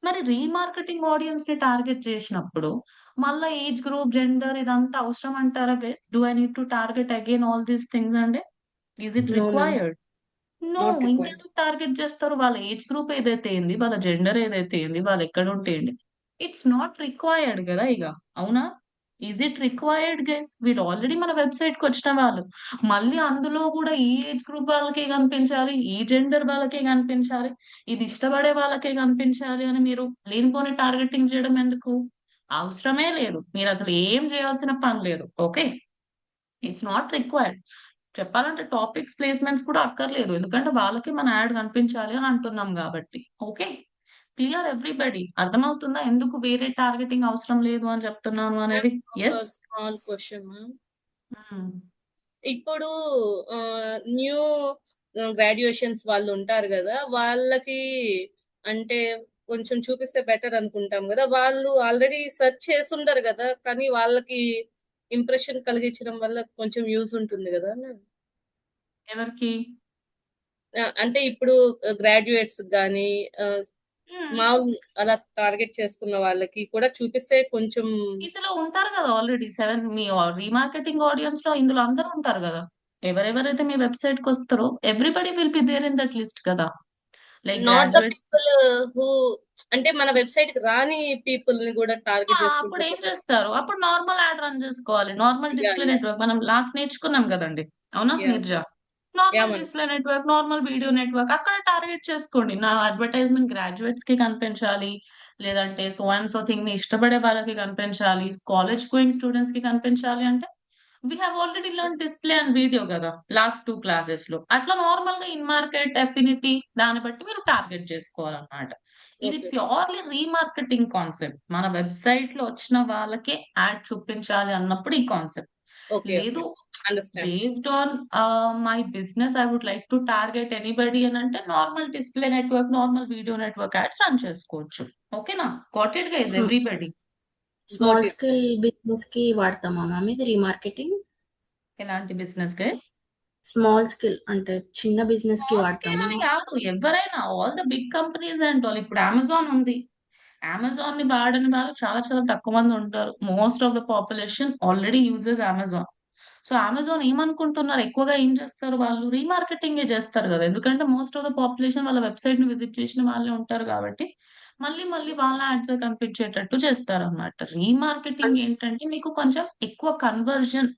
మరి రీమార్కెటింగ్ ఆడియన్స్ ని టార్గెట్ చేసినప్పుడు మళ్ళా ఏజ్ గ్రూప్, జెండర్ ఇదంతా అవసరం అంటారా guys? Do I need to target again all these things అండి? Is it no ma'am. Required? No. Not required. ఇంకెందుకు టార్గెట్ చేస్తారు? వాళ్ళ ఏజ్ గ్రూప్ ఏదైతే ఏంది, వాళ్ళ జెండర్ ఏదైతే ఏంది, వాళ్ళు ఎక్కడ ఉంటే ఏంటి, ఇట్స్ నాట్ రిక్వైర్డ్ కదా ఇక. అవునా? Is it required guys? వీళ్ళు ఆల్రెడీ మన వెబ్సైట్ కి వచ్చిన వాళ్ళు, మళ్ళీ అందులో కూడా ఈ ఏజ్ గ్రూప్ వాళ్ళకే కనిపించాలి, ఈ జెండర్ వాళ్ళకే కనిపించాలి, ఇది ఇష్టపడే వాళ్ళకే కనిపించాలి అని మీరు లేనిపోని టార్గెటింగ్ చేయడం ఎందుకు? అవసరమే లేదు. మీరు అసలు ఏం చేయాల్సిన పని లేదు. Okay, it's not required. చెప్పాలంటే టాపిక్స్ ప్లేస్మెంట్స్ కూడా అక్కర్లేదు. ఎందుకంటే వాళ్ళకి మన యాడ్ కనిపించాలి అని అంటున్నాం కాబట్టి. Okay, clear everybody? అర్థమవుతుందా ఎందుకు వేరే టార్గెటింగ్ అవసరం లేదు అని చెప్తున్నాను అనేది? ఒక ఎస్. Small question ma'am. ఇప్పుడు న్యూ గ్రాడ్యుయేషన్స్ వాళ్ళు ఉంటారు కదా, వాళ్ళకి అంటే కొంచెం చూపిస్తే బెటర్ అనుకుంటాం కదా. వాళ్ళు ఆల్రెడీ సెర్చ్ చేస్తుంటారు కదా, కానీ వాళ్ళకి ఇంప్రెషన్ కలిగించడం వల్ల కొంచెం యూజ్ ఉంటుంది కదా. ఎవరికి? అంటే ఇప్పుడు గ్రాడ్యుయేట్స్ కానీ Hmm. మామూలు అలా టార్గెట్ చేసుకున్న వాళ్ళకి కూడా చూపిస్తే కొంచెం ఇందులో ఉంటారు కదా ఆల్రెడీ 7 మీ రీమార్కెటింగ్ ఆడియన్స్ లో ఇందులో అందరూ ఉంటారు కదా. ఎవరెవరైతే మీ వెబ్సైట్ కి వస్తారో everybody will be there in that list కదా. Like not the graduates. People who అంటే మన వెబ్సైట్ కి రాని పీపుల్ ని కూడా టార్గెట్ అప్పుడు ఏం చేసుకుంటారు. చేస్తారు? అప్పుడు నార్మల్ యాడ్ రన్ చేసుకోవాలి. Normal yeah display yeah network మనం లాస్ట్ నేర్చుకున్నాం కదండి. అవునా యా నిర్జా? యా నార్మల్ మనం display network, normal video network అక్కడ టార్గెట్ చేసుకోండి. నా అడ్వర్టైజ్మెంట్ గ్రాడ్యుయేట్స్ కి కనిపించాలి, లేదంటే సో అండ్ సో థింగ్ ని ఇష్టపడే వాళ్ళకి కనిపించాలి, కాలేజ్ గోయింగ్ స్టూడెంట్స్ కి కనిపించాలి అంటే we have already learn display and video కదా లాస్ట్ 2 క్లాసెస్ లో. అట్లా నార్మల్ గా ఇన్ మార్కెట్ ఎఫినిటీ దాన్ని బట్టి మీరు టార్గెట్ చేసుకోవాలన్నమాట. ఇది ఓకే ప్యూర్లీ రీమార్కెటింగ్ కాన్సెప్ట్. మన వెబ్సైట్ లో వచ్చిన వాళ్ళకే యాడ్ చూపించాలి అన్నప్పుడు ఈ కాన్సెప్ట్. ఓకే లేదు understand. Based on my business I would like to target anybody అని అంటే normal display network, normal video network ads run చేసుకోవచ్చు. ఓకేనా? Got it guys everybody? Got small it. Scale business కి వాడతామా మ్యామ్ ఇది remarketing? ఎలాంటి business guys? Small scale అంటే చిన్న బిజినెస్ కి స్మాల్ స్కేల్ వాడతామా? అని కాదు, ఎవరైనా all the big companies and all. ఇప్పుడు అమెజాన్ ఉంది, అమెజాన్ ని వాడని వాళ్ళు చాలా చాలా తక్కువ మంది ఉంటారు. Most of the population already uses Amazon. So Amazon ఏమనుకుంటున్నారు, ఎక్కువగా ఏం చేస్తారు వాళ్ళు? రీమార్కెటింగ్ చేస్తారు కదా. ఎందుకంటే మోస్ట్ ఆఫ్ ద పాపులేషన్ వాళ్ళ వెబ్సైట్ ని విజిట్ చేసిన వాళ్ళే ఉంటారు కాబట్టి మళ్ళీ మళ్ళీ వాళ్ళ యాడ్స్ కనిపించేటట్టు చేస్తారు అన్నమాట. రీమార్కెటింగ్ ఏంటంటే మీకు కొంచెం ఎక్కువ కన్వర్జన్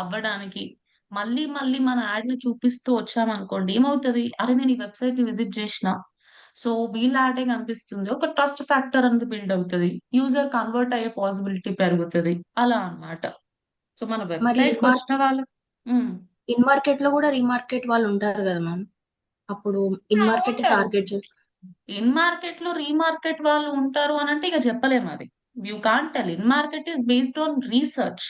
అవ్వడానికి, మళ్ళీ మళ్ళీ మన యాడ్ ని చూపిస్తూ వచ్చామనుకోండి, ఏమవుతది? అరే నేను ఈ వెబ్సైట్ ని విజిట్ చేసిన, సో వీళ్ళ యాడే కనిపిస్తుంది, ఒక ట్రస్ట్ ఫ్యాక్టర్ అనేది బిల్డ్ అవుతుంది, యూజర్ కన్వర్ట్ అయ్యే పాసిబిలిటీ పెరుగుతుంది, అలా అన్నమాట. సో మన మరి వెబ్సైట్ కి వచ్చిన వాళ్ళు ఇన్ మార్కెట్ లో కూడా రీమార్కెట్ వాళ్ళు ఉంటారు కదా మ్యామ్, అప్పుడు ఇన్ మార్కెట్ ఉంటారు. టార్గెట్ చేస్తారు. ఇన్ మార్కెట్ లో రీమార్కెట్ వాళ్ళు ఉంటారు అని అంటే ఇక చెప్పలేము. అది you can't tell. In market is based on research.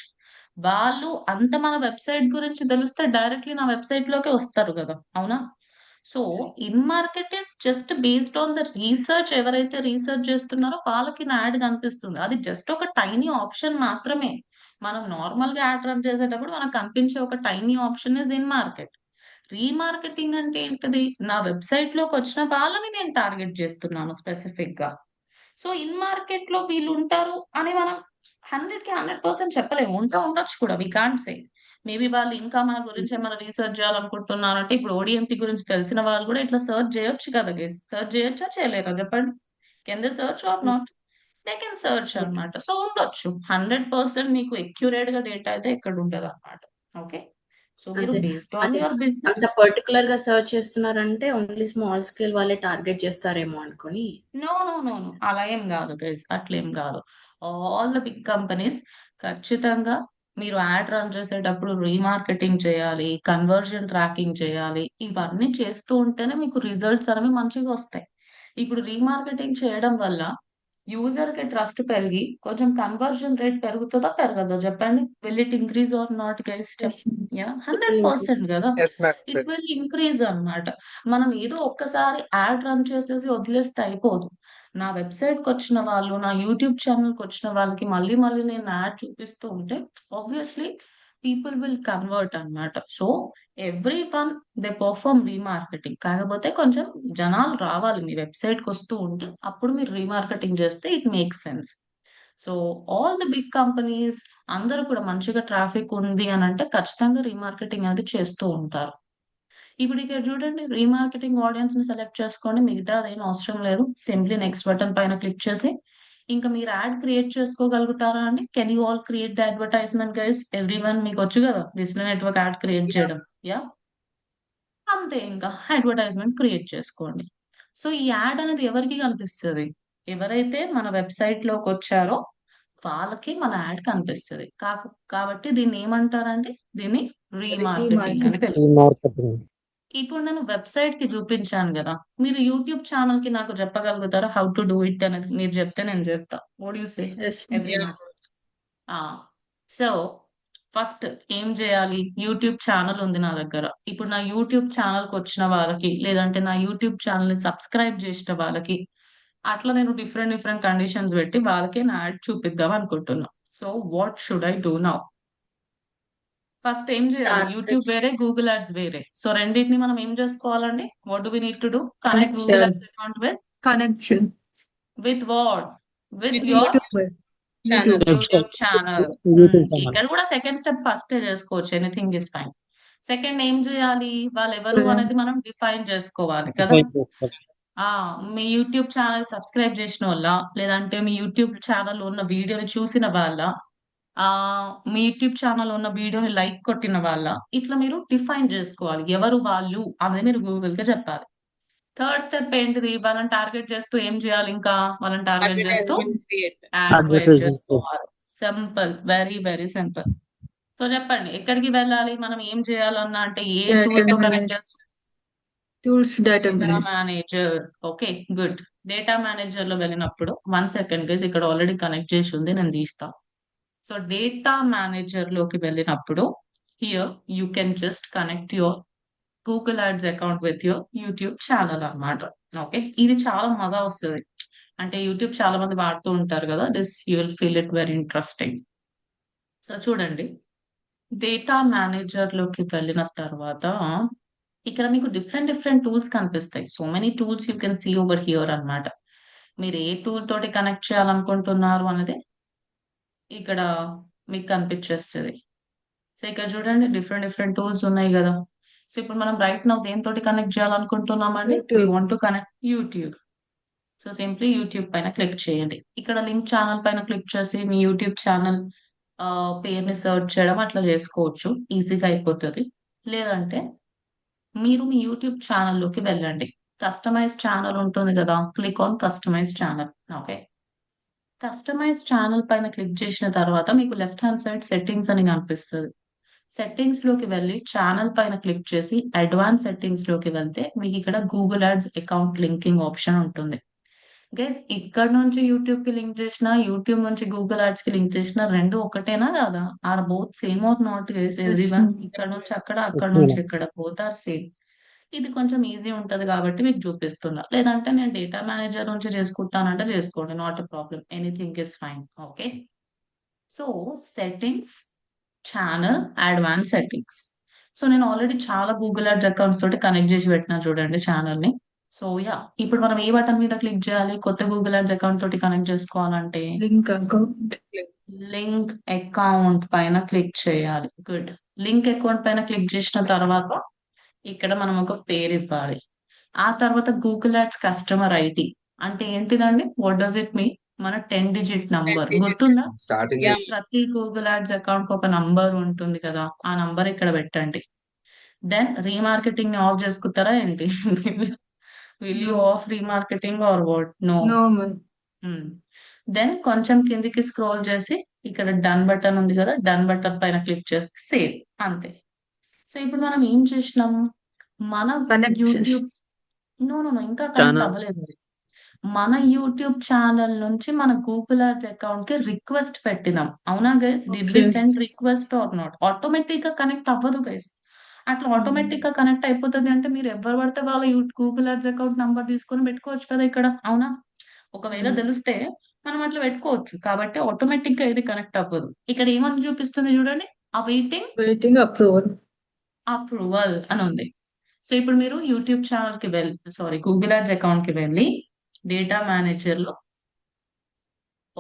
వాళ్ళు అంత మన వెబ్సైట్ గురించి తెలిస్తే డైరెక్ట్లీ నా వెబ్సైట్ లోకే వస్తారు కదా. అవునా? So in market is just based on the research. ఎవరైతే రీసెర్చ్ చేస్తున్నారో వాళ్ళకి నా యాడ్ కనిపిస్తుంది. అది జస్ట్ ఒక టైనీ ఆప్షన్ మాత్రమే. మనం నార్మల్ గా యాడ్ రన్ చేసేటప్పుడు మనకు కనిపించే ఒక tiny option is in market. Remarketing అంటే ఏంటిది? నా వెబ్సైట్ లోకి వచ్చిన వాళ్ళని నేను టార్గెట్ చేస్తున్నాను స్పెసిఫిక్ గా. సో ఇన్ మార్కెట్ లో వీళ్ళు ఉంటారు అని మనం 100కి 100% చెప్పలేము. ఉండొచ్చు కూడా, వి కాంట్ సే. మేబీ వాళ్ళు ఇంకా మన గురించి ఏమైనా రీసెర్చ్ చేయాలనుకుంటున్నారంటే, ఇప్పుడు ఓడిఎంపీ గురించి తెలిసిన వాళ్ళు కూడా ఇట్లా సెర్చ్ చేయొచ్చు కదా గైస్. సెర్చ్ చేయొచ్చా చేయలేరా చెప్పండి? Can they search are not? They can search అన్నమాట. సో ఉండొచ్చు. 100% మీకు ఎక్యురేట్ గా డేటా అయితే ఎక్కడ ఉండదు అన్నమాట. ఓకే, సో మీరు అదే బేస్డ్ ఆన్ అదే యువర్ అంత బిజినెస్. పర్టికులర్ గా సర్చ్ చేస్తున్నారంటే ఓన్లీ స్మాల్ స్కేల్ వాళ్ళే టార్గెట్ చేస్తారేమో అనుకొని. నో నో నో నో, అలా ఏం కాదు గైస్, అట్లేం కాదు. ఆల్ ద బిగ్ కంపెనీస్ ఖచ్చితంగా మీరు యాడ్ రన్ చేసేటప్పుడు రీమార్కెటింగ్ చేయాలి, కన్వర్జన్ ట్రాకింగ్ చేయాలి. ఇవన్నీ చేస్తూ ఉంటేనే మీకు రిజల్ట్స్ అనేవి మంచిగా వస్తాయి. ఇప్పుడు రీమార్కెటింగ్ చేయడం వల్ల యూజర్ కి ట్రస్ట్ పెరిగి కొంచెం కన్వర్జన్ రేట్ పెరుగుతుందా పెరగదా చెప్పండి? Will it increase or not guys? Yeah, It will increase. 100% కదా. Yes, ma'am. It will increase అన్నమాట. మనం ఏదో ఒక్కసారి యాడ్ రన్ చేసేసి వదిలేస్తే అయిపోదు. నా వెబ్సైట్ కి వచ్చిన వాళ్ళు, నా యూట్యూబ్ ఛానల్ కి వచ్చిన వాళ్ళకి మళ్ళీ మళ్ళీ నేను యాడ్ చూపిస్తూ ఉంటే ఆబ్వియస్లీ పీపుల్ విల్ కన్వర్ట్ అన్నమాట. So every one they perform remarketing. కాకపోతే కొంచెం జనాలు రావాలి మీ వెబ్సైట్ కి వస్తూ ఉంటే, అప్పుడు మీరు రీమార్కెటింగ్ చేస్తే it makes sense. So all the big companies అందరూ కూడా మంచిగా ట్రాఫిక్ ఉంది అని అంటే ఖచ్చితంగా రీమార్కెటింగ్ అనేది చేస్తూ ఉంటారు. ఇప్పుడు ఇక్కడ చూడండి, రీమార్కెటింగ్ ఆడియన్స్ ని సెలెక్ట్ చేసుకోండి, మిగతాది ఏం అవసరం లేదు. సింప్లీ నెక్స్ట్ బటన్ పైన క్లిక్ చేసి ఇంకా మీరు యాడ్ క్రియేట్ చేసుకోగలుగుతారా అండి? Can you all create the advertisement guys? Everyone మీకు వచ్చు కదా డిస్ప్లే నెట్వర్క్ యాడ్ క్రియేట్ చేయడం. యా, అంతే, ఇంకా అడ్వర్టైజ్మెంట్ క్రియేట్ చేసుకోండి. సో ఈ యాడ్ అనేది ఎవరికి కనిపిస్తుంది? ఎవరైతే మన వెబ్సైట్ లోకి వచ్చారో వాళ్ళకి మన యాడ్ కనిపిస్తుంది. కాబట్టి దీన్ని ఏమంటారంటే, దీన్ని రీమార్కెటింగ్ అని రీమార్కెటింగ్. పిలుస్తారు. మార్కెటింగ్. ఇప్పుడు నేను వెబ్సైట్ కి చూపించాను కదా, మీరు యూట్యూబ్ ఛానల్ కి నాకు చెప్పగలుగుతారా హౌ టు డూ ఇట్ అనేది? మీరు చెప్తే నేను చేస్తా. What you say Yes. Everyone? So first ఏం చేయాలి? యూట్యూబ్ ఛానల్ ఉంది నా దగ్గర. ఇప్పుడు నా యూట్యూబ్ ఛానల్ కి వచ్చిన వాళ్ళకి, లేదంటే నా యూట్యూబ్ ఛానల్ ని సబ్స్క్రైబ్ చేసిన వాళ్ళకి, అట్లా నేను డిఫరెంట్ డిఫరెంట్ కండిషన్స్ పెట్టి వాళ్ళకి నా యాడ్ చూపిద్దాం అనుకుంటున్నా. So what should I do now? First ఏం చేయాలి? యూట్యూబ్ వేరే, గూగుల్ యాడ్స్ వేరే. సో రెండింటిని మనం ఏం చేసుకోవాలండి? What do we need to do? Connect Connect Google చేయాలి. Ads account with Connection. What? With With your YouTube. channel. YouTube channel. YouTube channel. ఇక్కడ కూడా సెకండ్ స్టెప్ ఫస్ట్ చేసుకోవచ్చు, ఎనీథింగ్ ఇస్ ఫైన్. సెకండ్ ఏం చేయాలి? వాళ్ళు ఎవరు అనేది మనం డిఫైన్ చేసుకోవాలి కదా. మీ యూట్యూబ్ ఛానల్ సబ్స్క్రైబ్ చేసిన వాళ్ళ, లేదంటే మీ యూట్యూబ్ ఛానల్ ఉన్న వీడియోని చూసిన వాళ్ళ, మీ యూట్యూబ్ ఛానల్ ఉన్న వీడియోని లైక్ కొట్టిన వాళ్ళ, ఇట్లా మీరు డిఫైన్ చేసుకోవాలి ఎవరు వాళ్ళు అనేది మీరు గూగుల్ కి చెప్పాలి. థర్డ్ స్టెప్ ఏంటిది? వాళ్ళని టార్గెట్ చేస్తూ ఏం చేయాలి? ఇంకా వాళ్ళని టార్గెట్ చేస్తూ Advertisement create. Add create Advertisement. చేసుకోవాలి. Simple, very very simple. So చెప్పండి, ఎక్కడికి వెళ్ళాలి? మనం ఏం చేయాలన్నా అంటే ఏ Data టూల్ తో కనెక్ట్ manage- చేసుకోవాలి? Tools data data management. Manager. Okay, good. Data manager లో వెళ్ళినప్పుడు 1 సెకండ్ గైస్, ఇక్కడ ఆల్రెడీ కనెక్ట్ చేసి ఉంది, నేను తీస్తా. సో డేటా మేనేజర్ లోకి వెళ్ళినప్పుడు here you can just connect your Google ads account with your YouTube channel అన్నమాట. ఓకే, ఇది చాలా మజా వస్తుంది. అంటే యూట్యూబ్ చాలా మంది వాడుతూ ఉంటారు కదా, this you will feel it very interesting. So చూడండి, డేటా మేనేజర్ లోకి వెళ్ళిన తర్వాత ఇక్కడ మీకు డిఫరెంట్ డిఫరెంట్ టూల్స్ కనిపిస్తాయి. So many tools you can see over here అన్నమాట. మీరు ఏ టూల్ తోటి కనెక్ట్ చేయాలనుకుంటున్నారు అనేది ఇక్కడ మీకు కనిపించేస్తుంది. సో ఇక్కడ చూడండి, డిఫరెంట్ డిఫరెంట్ టూల్స్ ఉన్నాయి కదా. సో ఇప్పుడు మనం రైట్ నౌ దేనితోటి కనెక్ట్ చేయాలనుకుంటున్నామండి? We YouTube. Want to connect YouTube. So simply YouTube పైన క్లిక్ చేయండి. ఇక్కడ లింక్ ఛానల్ పైన క్లిక్ చేసి మీ యూట్యూబ్ ఛానల్ పేరుని సెర్చ్ చేయడం అట్లా చేసుకోవచ్చు, ఈజీగా అయిపోతుంది. లేదంటే మీరు మీ యూట్యూబ్ ఛానల్లోకి వెళ్ళండి. కస్టమైజ్ ఛానల్ ఉంటుంది కదా, click on customize channel. Okay, customize channel పైన క్లిక్ చేసిన తర్వాత మీకు లెఫ్ట్ హ్యాండ్ సైడ్ సెట్టింగ్స్ అని కనిపిస్తుంది. సెట్టింగ్స్ లోకి వెళ్ళి ఛానల్ పైన క్లిక్ చేసి అడ్వాన్స్ సెట్టింగ్స్ లోకి వెళ్తే మీకు ఇక్కడ Google ads account linking option ఉంటుంది. గైస్, ఇక్కడ నుంచి యూట్యూబ్ కి లింక్ చేసిన, యూట్యూబ్ నుంచి గూగుల్ యాడ్స్ కి లింక్ చేసిన, రెండు ఒకటేనా కాదా? Are both same or not guys? Everyone, ఇక్కడ నుంచి అక్కడ, అక్కడ నుంచి ఇక్కడ, బోత్ ఆర్ సేమ్. ఇది కొంచెం ఈజీ ఉంటది కాబట్టి మీకు చూపిస్తున్నా. లేదంటే నేను డేటా మేనేజర్ నుంచి చేసుకుంటానంటే చేసుకోండి, not a problem, anything is fine. Okay, so settings, channel, advance settings. So నేను ఆల్రెడీ చాలా గూగుల్ యాడ్స్ అకౌంట్స్ తోటి కనెక్ట్ చేసి పెట్టినా చూడండి ఛానల్ ని. సో యా, ఇప్పుడు మనం ఏ బటన్ మీద క్లిక్ చేయాలి? కొత్త గూగుల్ యాడ్స్ అకౌంట్ తోటి కనెక్ట్ చేసుకోవాలంటే Link account. లింక్ అకౌంట్ పైన క్లిక్ చేయాలి. గుడ్. లింక్ అకౌంట్ పైన క్లిక్ చేసిన తర్వాత ఇక్కడ మనం ఒక పేరు ఇవ్వాలి. ఆ తర్వాత గూగుల్ యాడ్స్ కస్టమర్ ఐడి అంటే ఏంటిదండి? What does it mean? మన 10 డిజిట్ నంబర్ 10 digit. గుర్తుందా? Starting Yeah. ప్రతి గూగుల్ యాడ్స్ అకౌంట్ కి ఒక నంబర్ ఉంటుంది కదా, ఆ నంబర్ ఇక్కడ పెట్టండి. దెన్ రీమార్కెటింగ్ ని ఆఫ్ చేసుకుంటారా ఏంటి? Will you off remarketing or what? No. No, ma'am. Then కొంచెం కిందికి స్క్రోల్ చేసి ఇక్కడ డన్ బటన్ ఉంది కదా, డన్ బటన్ పైన క్లిక్ చేసి సేవ్, అంతే. సో ఇప్పుడు మనం ఏం చేసినాం? మన Connect యూట్యూబ్ నో ఇంకా కనెక్ట్ Channel. అవ్వలేదు. మన యూట్యూబ్ ఛానల్ నుంచి మన గూగుల్ యాడ్స్ అకౌంట్ కి రిక్వెస్ట్ పెట్టినాం, అవునా guys? Did we Okay. Send request or not? Automatic గా కనెక్ట్ అవ్వదు గైస్. అట్లా ఆటోమేటిక్ గా కనెక్ట్ అయిపోతుంది అంటే మీరు ఎవరు పడితే వాళ్ళ గూగుల్ యాడ్స్ అకౌంట్ నంబర్ తీసుకొని పెట్టుకోవచ్చు కదా ఇక్కడ, అవునా? ఒకవేళ తెలిస్తే మనం అట్లా పెట్టుకోవచ్చు. కాబట్టి ఆటోమేటిక్ గా ఇది కనెక్ట్ అవ్వదు. ఇక్కడ ఏమని చూపిస్తుంది చూడండి, అవైటింగ్ Waiting approval. అప్రూవల్ అని ఉంది. సో ఇప్పుడు మీరు యూట్యూబ్ ఛానల్ కి వెళ్ళి, సారీ, గూగుల్ యాడ్స్ అకౌంట్ కి వెళ్ళి డేటా మేనేజర్ లో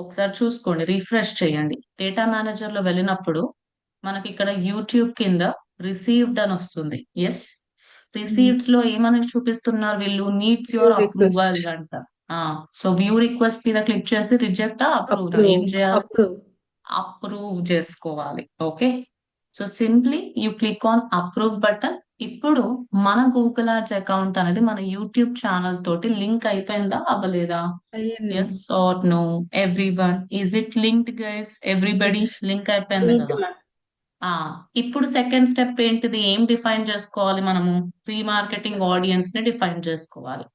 ఒకసారి చూసుకోండి, రిఫ్రెష్ చేయండి. డేటా మేనేజర్ లో వెళ్ళినప్పుడు మనకి ఇక్కడ యూట్యూబ్ కింద రిసీవ్డ్ అని వస్తుంది. ఎస్, రిసీవ్డ్స్ లో ఏమని చూపిస్తున్నారు వీళ్ళు, needs view your request approval అంట. సో వ్యూ రిక్వెస్ట్ మీద క్లిక్ చేసి రిజెక్ట్ అప్రూవ్ ఏం అప్రూవ్ చేయాలి, అప్రూవ్ అప్రూవ్ చేసుకోవాలి. Okay, so simply you click on approve button. ఇప్పుడు మన గూగుల్ యాడ్స్ అకౌంట్ అనేది మన యూట్యూబ్ ఛానల్ తోటి లింక్ అయిపోయిందా అవ్వలేదా? అయ్యింది. Yes or no everyone, is it linked guys? Everybody Yes. Link అయిపోయింది లింక్ కదా. మ్యామ్. ఆ ఇప్పుడు సెకండ్ స్టెప్ ఏంటిది, ఏం డిఫైన్ చేసుకోవాలి మనము? ప్రీ మార్కెటింగ్ ఆడియన్స్ ని డిఫైన్ చేసుకోవాలి.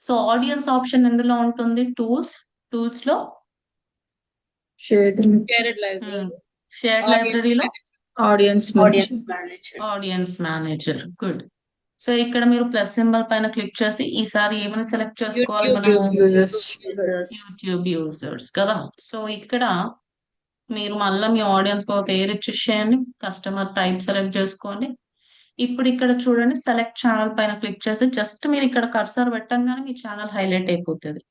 సో ఆడియన్స్ ఆప్షన్ ఎందులో ఉంటుంది, టూల్స్. టూల్స్ లో shared shared library shared audience లైబ్రరీలో audience audience manager. Audience manager. Good. So ఇక్కడ మీరు ప్లస్ సింబల్ పైన క్లిక్ చేసి ఈసారి ఏమని సెలెక్ట్ చేసుకోవాలి యూట్యూబ్ మనము? YouTube users. Users. YouTube users కదా. సో ఇక్కడ మీరు మళ్ళీ మీ ఆడియన్స్ ఒక పేరు ఇచ్చేసేయండి, కస్టమర్ టైప్ సెలెక్ట్ చేసుకోండి. ఇప్పుడు ఇక్కడ చూడండి, సెలెక్ట్ ఛానల్ పైన క్లిక్ చేసి జస్ట్ మీరు ఇక్కడ కర్సర్ పెట్టంగానే మీ ఛానల్ హైలైట్ అయిపోతుంది.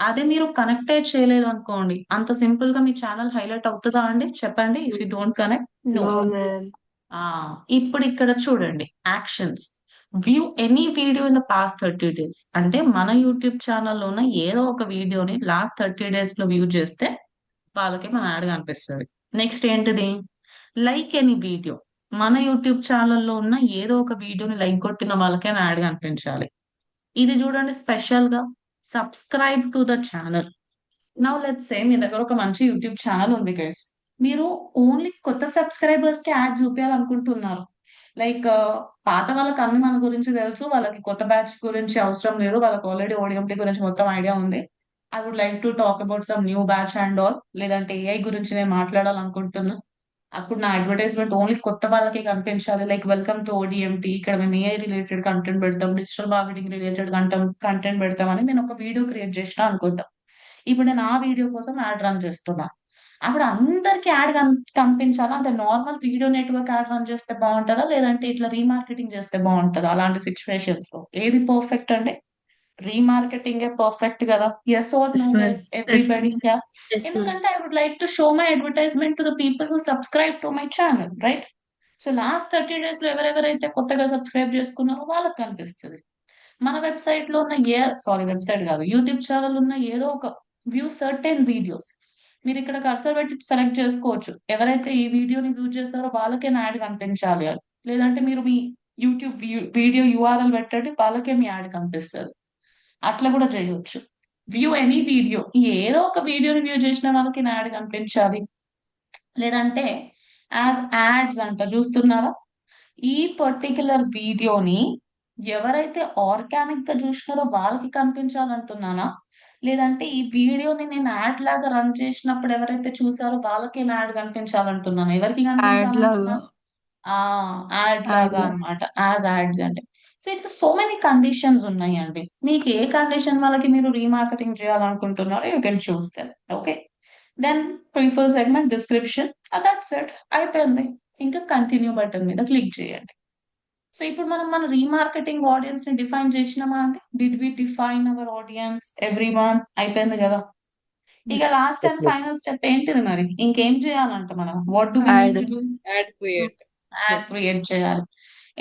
అదే మీరు కనెక్ట్ చేయలేదు అనుకోండి, అంత సింపుల్ గా మీ ఛానల్ హైలైట్ అవుతుందా అండి? చెప్పండి. If you don't connect, no. No ma'am. ఇప్పుడు ఇక్కడ చూడండి, actions. View any video in the past 30 days. అంటే మన యూట్యూబ్ ఛానల్లో ఉన్న ఏదో ఒక వీడియోని లాస్ట్ 30 days లో వ్యూ చేస్తే వాళ్ళకి మన యాడ్ కనిపిస్తుంది. నెక్స్ట్ ఏంటిది, లైక్ ఎనీ వీడియో. మన యూట్యూబ్ ఛానల్లో ఉన్న ఏదో ఒక వీడియోని లైక్ కొట్టిన వాళ్ళకే యాడ్ కనిపించాలి. ఇది చూడండి, స్పెషల్ గా subscribe to the channel. Now let's say మీ దగ్గర ఒక మంచి యూట్యూబ్ ఛానల్ ఉంది గైస్, మీరు ఓన్లీ కొత్త సబ్స్క్రైబర్స్ కి యాడ్ చూపించాలనుకుంటున్నారు. లైక్ పాత వాళ్ళకి అన్ని మన గురించి తెలుసు, వాళ్ళకి కొత్త బ్యాచ్ గురించి అవసరం లేదు, వాళ్ళకి ఆల్రెడీ ఓడిఎంటీ గురించి మొత్తం ఐడియా ఉంది. I would like to talk about some new batch and all, లేదంటే ఏఐ గురించి నేను మాట్లాడాలనుకుంటున్నా. అప్పుడు నా అడ్వర్టైజ్మెంట్ ఓన్లీ కొత్త వాళ్ళకి కనిపించాలి. లైక్ వెల్కమ్ టు ఓడిఎంటీ, ఇక్కడ మేము ఏఐ రిలేటెడ్ కంటెంట్ పెడతాం, డిజిటల్ మార్కెటింగ్ రిలేటెడ్ కంటెంట్ పెడతామని నేను ఒక వీడియో క్రియేట్ చేసిన అనుకుందాం. ఇప్పుడు నేను ఆ వీడియో కోసం యాడ్ రన్ చేస్తున్నా. అప్పుడు అందరికి యాడ్ కనిపించాలా, అంటే normal video network ad run చేస్తే బాగుంటుందా, లేదంటే ఇట్లా రీమార్కెటింగ్ చేస్తే బాగుంటుందా? అలాంటి సిచ్యువేషన్స్ లో ఏది పర్ఫెక్ట్ అంటే రీమార్కెటింగ్ పర్ఫెక్ట్ కదా. Yes or Yes, no ma'am. Guys, Yes, everybody? ma'am. Yes, ma'am. ఎందుకంటే I would like to show my advertisement to the people who subscribe to my channel, right? So last 30 days లో ఎవరెవరైతే కొత్తగా subscribe చేసుకున్నారో వాళ్ళకి కనిపిస్తుంది. మన website లో ఉన్న వెబ్సైట్ కాదు, యూట్యూబ్ ఛానల్ ఉన్న ఏదో ఒక వ్యూ సర్టెన్ వీడియోస్ మీరు ఇక్కడ కర్సర్ పెట్టి సెలెక్ట్ చేసుకోవచ్చు. ఎవరైతే ఈ వీడియోని వ్యూ చేస్తారో వాళ్ళకే యాడ్ కనిపించాలి అని. లేదంటే మీరు మీ యూట్యూబ్ వీడియో యూఆర్ఎల్ పెట్టండి, వాళ్ళకే మీ యాడ్ కనిపిస్తుంది. అట్లా కూడా చేయొచ్చు. వ్యూ ఎనీ వీడియో, ఏదో ఒక వీడియోని వ్యూ చేసిన వాళ్ళకి యాడ్ కనిపించాలి. లేదంటే యాజ్ యాడ్స్ అంట, చూస్తున్నారా? ఈ పర్టికులర్ వీడియోని ఎవరైతే ఆర్గానిక్ గా చూసినారో వాళ్ళకి కనిపించాలంటున్నానా, లేదంటే ఈ వీడియోని నేను యాడ్ లాగా రన్ చేసినప్పుడు ఎవరైతే చూసారో వాళ్ళకి నా యాడ్ కనిపించాలంటున్నాను? ఎవరికి యాడ్ లాగా కనిపించాలంటున్నా? యాడ్ యాడ్ లాగా లాగా అన్నమాట, యాజ్ యాడ్స్ అంటే. సో ఇట్లా సో మెనీ కండిషన్స్ ఉన్నాయండి. మీకు ఏ కండిషన్ వాళ్ళకి మీరు రీమార్కెటింగ్ చేయాలనుకుంటున్నారో you can choose them. Okay, then prefer segment description, that's it, అయిపోయింది. ఇంకా కంటిన్యూ బటన్ మీద క్లిక్ చేయండి. సో ఇప్పుడు మనం మన రీమార్కెటింగ్ ఆడియన్స్ ని డిఫైన్ చేసినామా అండి? Did we define our audience everyone? అయిపోయింది కదా. ఇక లాస్ట్ అండ్ ఫైనల్ స్టెప్ ఏంటిది మరి, ఇంకేం చేయాలంట మనం? What do we need to do? Ad create. Ad create చేయాలి.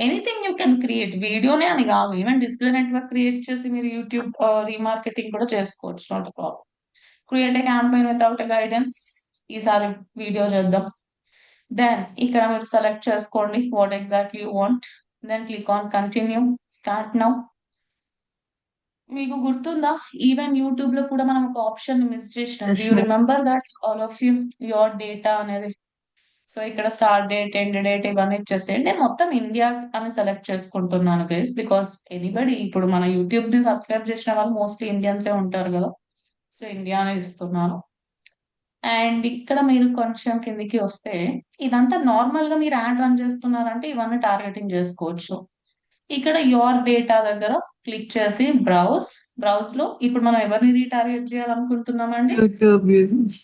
ఎనీథింగ్ యూ కెన్ క్రియేట్, వీడియోనే అని కాదు, ఈవెన్ డిస్ప్లే నెట్వర్క్ క్రియేట్ చేసి మీరు యూట్యూబ్ రీమార్కెటింగ్ కూడా చేసుకోవచ్చు, not problem. Create a campaign without guidance, ఈసారి వీడియో చేద్దాం. దెన్ ఇక్కడ మీరు సెలెక్ట్ చేసుకోండి what exactly you want, then click on continue, start now. మీకు గుర్తుందా, ఈవెన్ యూట్యూబ్ లో కూడా మనం ఒక ఆప్షన్ మిస్ చేసినాం. Yes, do you ma'am. Remember that all of you, your data అనేది? సో ఇక్కడ స్టార్ట్ డేట్, ఎండ్ డేట్ ఇవన్నీ ఇచ్చేసేయండి. నేను మొత్తం ఇండియా అని సెలెక్ట్ చేసుకుంటున్నాను గైస్, బికాస్ ఎనీబడి ఇప్పుడు మన యూట్యూబ్ ని సబ్స్క్రైబ్ చేసిన వాళ్ళు మోస్ట్లీ ఇండియన్సే ఉంటారు కదా. సో ఇండియా అని ఇస్తున్నాను. అండ్ ఇక్కడ మీరు కొంచెం కిందికి వస్తే ఇదంతా నార్మల్ గా మీరు యాడ్ రన్ చేస్తున్నారంటే ఇవన్నీ టార్గెటింగ్ చేసుకోవచ్చు. ఇక్కడ యువర్ డేటా దగ్గర క్లిక్ చేసి బ్రౌజ్ లో ఇప్పుడు మనం ఎవరిని రీటార్గెట్ చేయాలనుకుంటున్నామండి? YouTube users.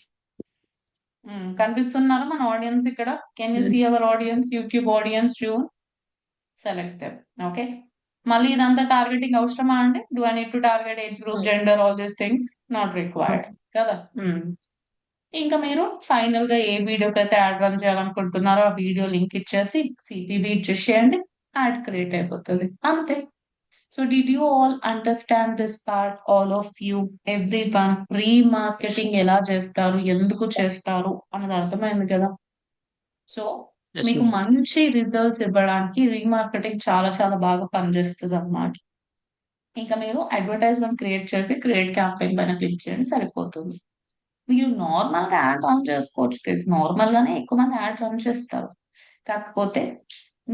కనిపిస్తున్నారా మన ఆడియన్స్ ఇక్కడ? Can you see our audience, YouTube audience? Select them. Okay, మళ్ళీ ఇదంతా టార్గెటింగ్ అవసరమా అండి? Do I need to target age group, gender, all these things? Not required కదా. ఇంకా మీరు ఫైనల్ గా ఏ వీడియోకి అయితే యాడ్ రన్ చేయాలనుకుంటున్నారో ఆ వీడియో లింక్ ఇచ్చేసి సిపివి ఇచ్చేసేయండి, యాడ్ క్రియేట్ అయిపోతుంది అంతే. So did you all understand this part, all of you, every one? Remarketing ఎలా చేస్తారు, ఎందుకు చేస్తారు అనేది అర్థమైంది కదా. సో Yes, మీకు ma'am. మంచి రిజల్ట్స్ ఇవ్వడానికి రీమార్కెటింగ్ చాలా చాలా బాగా పనిచేస్తుంది అన్నమాట. ఇంకా మీరు అడ్వర్టైజ్మెంట్ క్రియేట్ చేసి క్రియేట్ క్యాంపెయిన్ పైన క్లిక్ చేయండి, సరిపోతుంది. మీరు నార్మల్ గా యాడ్ రన్ చేసుకోవచ్చు ప్లీజ్, నార్మల్ గానే ఎక్కువ మంది యాడ్ రన్ చేస్తారు. కాకపోతే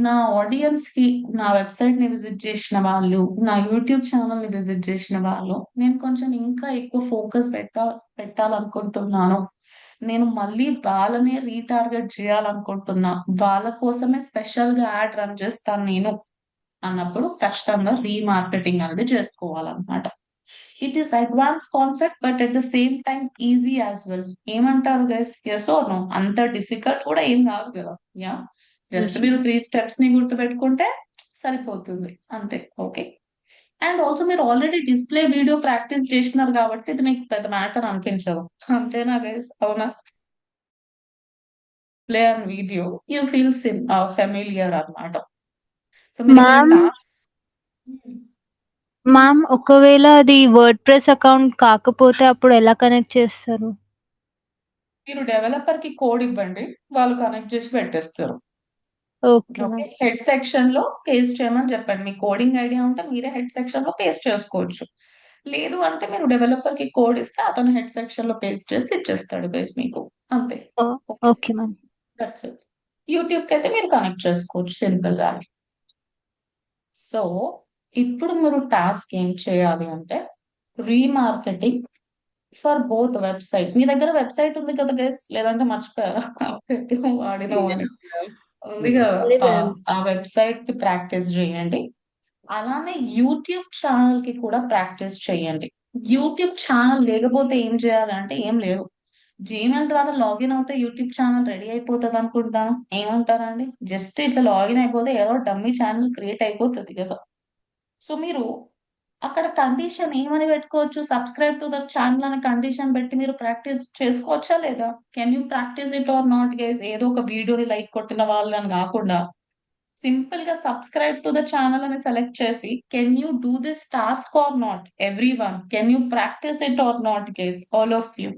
నా ఆడియన్స్ కి, నా వెబ్సైట్ ని విజిట్ చేసిన వాళ్ళు, నా యూట్యూబ్ ఛానల్ ని విజిట్ చేసిన వాళ్ళు, నేను కొంచెం ఇంకా ఎక్కువ ఫోకస్ పెట్టాలనుకుంటున్నాను, నేను మళ్ళీ వాళ్ళనే రీటార్గెట్ చేయాలనుకుంటున్నా, వాళ్ళ కోసమే స్పెషల్ గా యాడ్ రన్ చేస్తాను నేను అన్నప్పుడు ఖచ్చితంగా రీమార్కెటింగ్ అనేది చేసుకోవాలన్నమాట. It is advance concept but at the same time easy as well. ఏమంటారు గైస్, ఎస్ ఆర్ నో? అంత డిఫికల్ట్ కూడా ఏం కాదు కదా. యా, జస్ట్ Yes, మీరు 3 స్టెప్స్ ని గుర్తుపెట్టుకుంటే సరిపోతుంది అంతే. ఓకే. అండ్ ఆల్సో మీరు ఆల్రెడీ డిస్ప్లే వీడియో ప్రాక్టీస్ చేసినారు కాబట్టి ఇది మీకు పెద్ద మ్యాటర్ అనిపించదు, అంతేనా గైస్? అవునా? Play and video you feel familiar అన్నమాట. సో మీరు ఇక్కడ మ్యామ్ టాస్క్ మ్యామ్ ఒకవేళ అది వర్డ్ ప్రెస్ అకౌంట్ కాకపోతే అప్పుడు ఎలా కనెక్ట్ చేస్తారు? మీరు డెవలపర్ కి కోడ్ ఇవ్వండి, వాళ్ళు కనెక్ట్ చేసి పెట్టేస్తారు. Okay okay, ma'am. Head section లో పేస్ట్ చేయమని చెప్పండి. మీ కోడింగ్ ఐడియా ఉంటే మీరే హెడ్ సెక్షన్ లో పేస్ట్ చేసుకోవచ్చు. లేదు అంటే మీరు డెవలపర్ కి కోడ్ ఇస్తే అతను హెడ్ సెక్షన్ లో పేస్ట్ చేసి ఇచ్చేస్తాడు గైస్ మీకు, అంతే. Okay, okay ma'am. That's it. YouTube కి అయితే మీరు కనెక్ట్ చేసుకోవచ్చు సింపుల్ గా. సో ఇప్పుడు మీరు టాస్క్ ఏం చేయాలి అంటే రీమార్కెటింగ్ ఫర్ బోత్ వెబ్సైట్. మీ దగ్గర వెబ్సైట్ ఉంది కదా గైస్, లేదంటే మర్చిపోయారా? వాడిన వాడి ఉంది కదా, ఉంది మ్యామ్. ఆ వెబ్సైట్ కి ప్రాక్టీస్ చేయండి. అలానే యూట్యూబ్ ఛానల్ కి కూడా ప్రాక్టీస్ చేయండి. యూట్యూబ్ ఛానల్ లేకపోతే ఏం చేయాలంటే ఏం లేదు, జీమెయిల్ ద్వారా లాగిన్ అవుతే యూట్యూబ్ ఛానల్ రెడీ అయిపోతుంది అనుకుంటాను. ఏమంటారండి? జస్ట్ ఇట్లా లాగిన్ అయిపోతే ఏదో డమ్మీ ఛానల్ క్రియేట్ అయిపోతుంది కదా. సో మీరు అక్కడ కండిషన్ ఏమని పెట్టుకోవచ్చు, సబ్స్క్రైబ్ టు ద ఛానల్ అనే కండిషన్ పెట్టి మీరు ప్రాక్టీస్ చేసుకోవచ్చా లేదా? Can you practice it or not guys? ఏదో ఒక వీడియోని లైక్ కొట్టిన వాళ్ళని కాకుండా సింపుల్ గా సబ్స్క్రైబ్ టు ద ఛానల్ అని సెలెక్ట్ చేసి can you do this task or not? Everyone, can you practice it or not guys, all of you?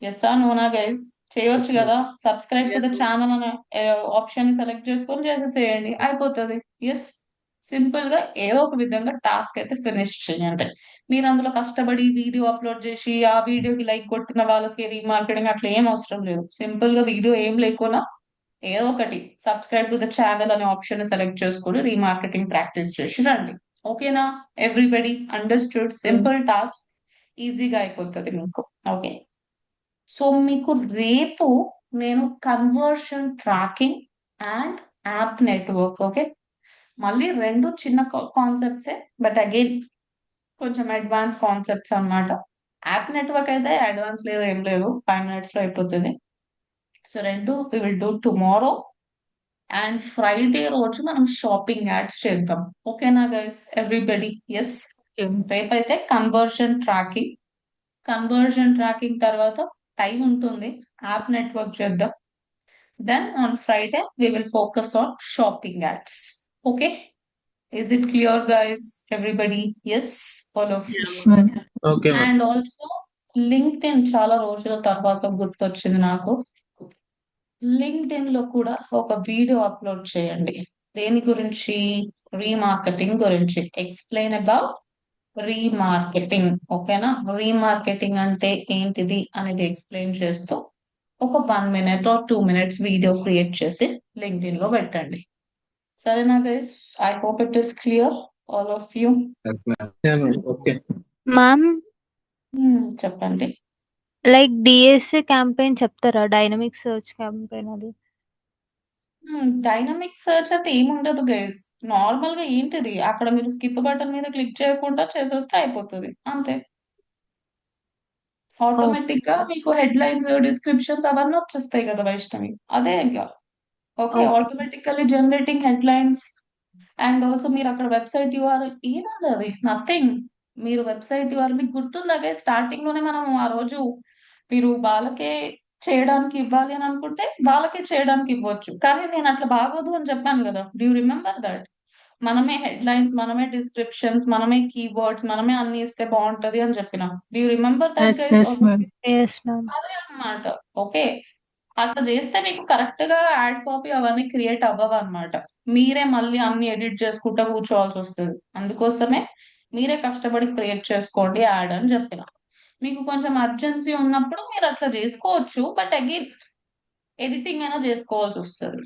Yes ఆ నోనా గైస్? చేయొచ్చు Yes, ma'am. కదా. Subscribe to the Yes. Channel అనే option ని select చేసుకొని చేసేసేయండి, అయిపోతుంది. ఎస్, సింపుల్ గా ఏదో ఒక విధంగా టాస్క్ అయితే ఫినిష్ చేయండి. మీరు అందులో కష్టపడి వీడియో అప్లోడ్ చేసి ఆ వీడియోకి లైక్ కొట్టిన వాళ్ళకి రీమార్కెటింగ్ అట్లా ఏం అవసరం లేదు. సింపుల్ గా వీడియో ఏం లేకున్నా ఏదో ఒకటి సబ్స్క్రైబ్ టు ద ఛానల్ అనే ఆప్షన్ ని సెలెక్ట్ చేసుకుని రీమార్కెటింగ్ ప్రాక్టీస్ చేసి రండి. ఓకేనా? Everybody understood? సింపుల్ టాస్క్, ఈజీగా అయిపోతుంది మీకు. ఓకే. సో మీకు రేపు నేను conversion tracking and app network, okay, మళ్ళీ రెండు చిన్న కాన్సెప్ట్సే బట్ అగైన్ కొంచెం అడ్వాన్స్ కాన్సెప్ట్స్ అన్నమాట. యాప్ నెట్వర్క్ అయితే అడ్వాన్స్ లేదు, ఏం లేదు, 5 minutes లో అయిపోతుంది. సో రెండు we will do tomorrow. And Friday రోజు మనం షాపింగ్ యాడ్స్ చేద్దాం. ఓకేనా గైస్ ఎవ్రీబడి? ఎస్. రేపైతే కన్వర్షన్ ట్రాకింగ్ తర్వాత టైం ఉంటుంది, యాప్ నెట్వర్క్ చేద్దాం. Then on Friday we will focus on shopping ads. Okay, is it clear guys everybody? Yes, all of you. Okay, ma'am. And also LinkedIn చాలా రోజుల తర్వాత గుర్తొచ్చింది నాకు. LinkedIn లో కూడా ఒక వీడియో అప్లోడ్ చేయండి. దేని గురించి? రీమార్కెటింగ్ గురించి. Explain about remarketing. ఓకేనా? రీమార్కెటింగ్ అంటే ఏంటిది అనేది ఎక్స్ప్లెయిన్ చేస్తూ ఒక 1 minute or 2 minutes video create చేసి లింక్డ్ఇన్ లో పెట్టండి. సరేనా guys? I hope it is clear all of you. Yes, ma'am. Yeah, ma'am. Okay. Ma'am చెప్పండి. లైక్ డిఎస్సి క్యాంపెయిన్ చెప్తారా? డైనమిక్ సర్చ్ క్యాంపెయిన్ అది. డైనమిక్ సర్చ్ అంటే ఏముండదు గైస్, నార్మల్ గా ఏంటిది, అక్కడ మీరు స్కిప్ బటన్ మీద క్లిక్ చేయకుండా చేసేస్తే అయిపోతుంది అంతే. ఆటోమేటిక్ గా మీకు హెడ్ లైన్స్, డిస్క్రిప్షన్స్ అవన్నీ వచ్చేస్తాయి కదా వైష్ణవి, అదే ఇంకా. Okay, Okay. Automatically generating head lines. And also మీరు అక్కడ వెబ్సైట్ యూఆర్ఎల్ ఏముంది, అది నథింగ్. మీరు వెబ్సైట్ యూఆర్ఎల్ మీకు గుర్తుందా గైస్, స్టార్టింగ్ లోనే మనం ఆ రోజు మీరు వాళ్ళకే చేయడానికి ఇవ్వాలి అని అనుకుంటే వాళ్ళకే చేయడానికి ఇవ్వచ్చు. కానీ నేను అట్లా బాగోదు అని చెప్పాను కదా. Do you remember that? మనమే హెడ్లైన్స్, మనమే డిస్క్రిప్షన్స్, మనమే కీవర్డ్స్, మనమే అన్ని ఇస్తే బాగుంటది అని చెప్పిన. Do you remember that Yes, guys? yes, ma'am. Yes ma'am. అదే అన్నమాట. ఓకే, అట్లా చేస్తే మీకు కరెక్ట్ గా యాడ్ కాపీ అవన్నీ క్రియేట్ అవ్వవు అనమాట. మీరే మళ్ళీ అన్ని ఎడిట్ చేసుకుంటా కూర్చోవాల్సి వస్తుంది. అందుకోసమే మీరే కష్టపడి క్రియేట్ చేసుకోండి యాడ్ అని చెప్పిన. మీకు కొంచెం అర్జెన్సీ ఉన్నప్పుడు మీరు అట్లా చేసుకోవచ్చు, బట్ అగైన్ ఎడిటింగ్ అయినా చేసుకోవాల్సి వస్తుంది.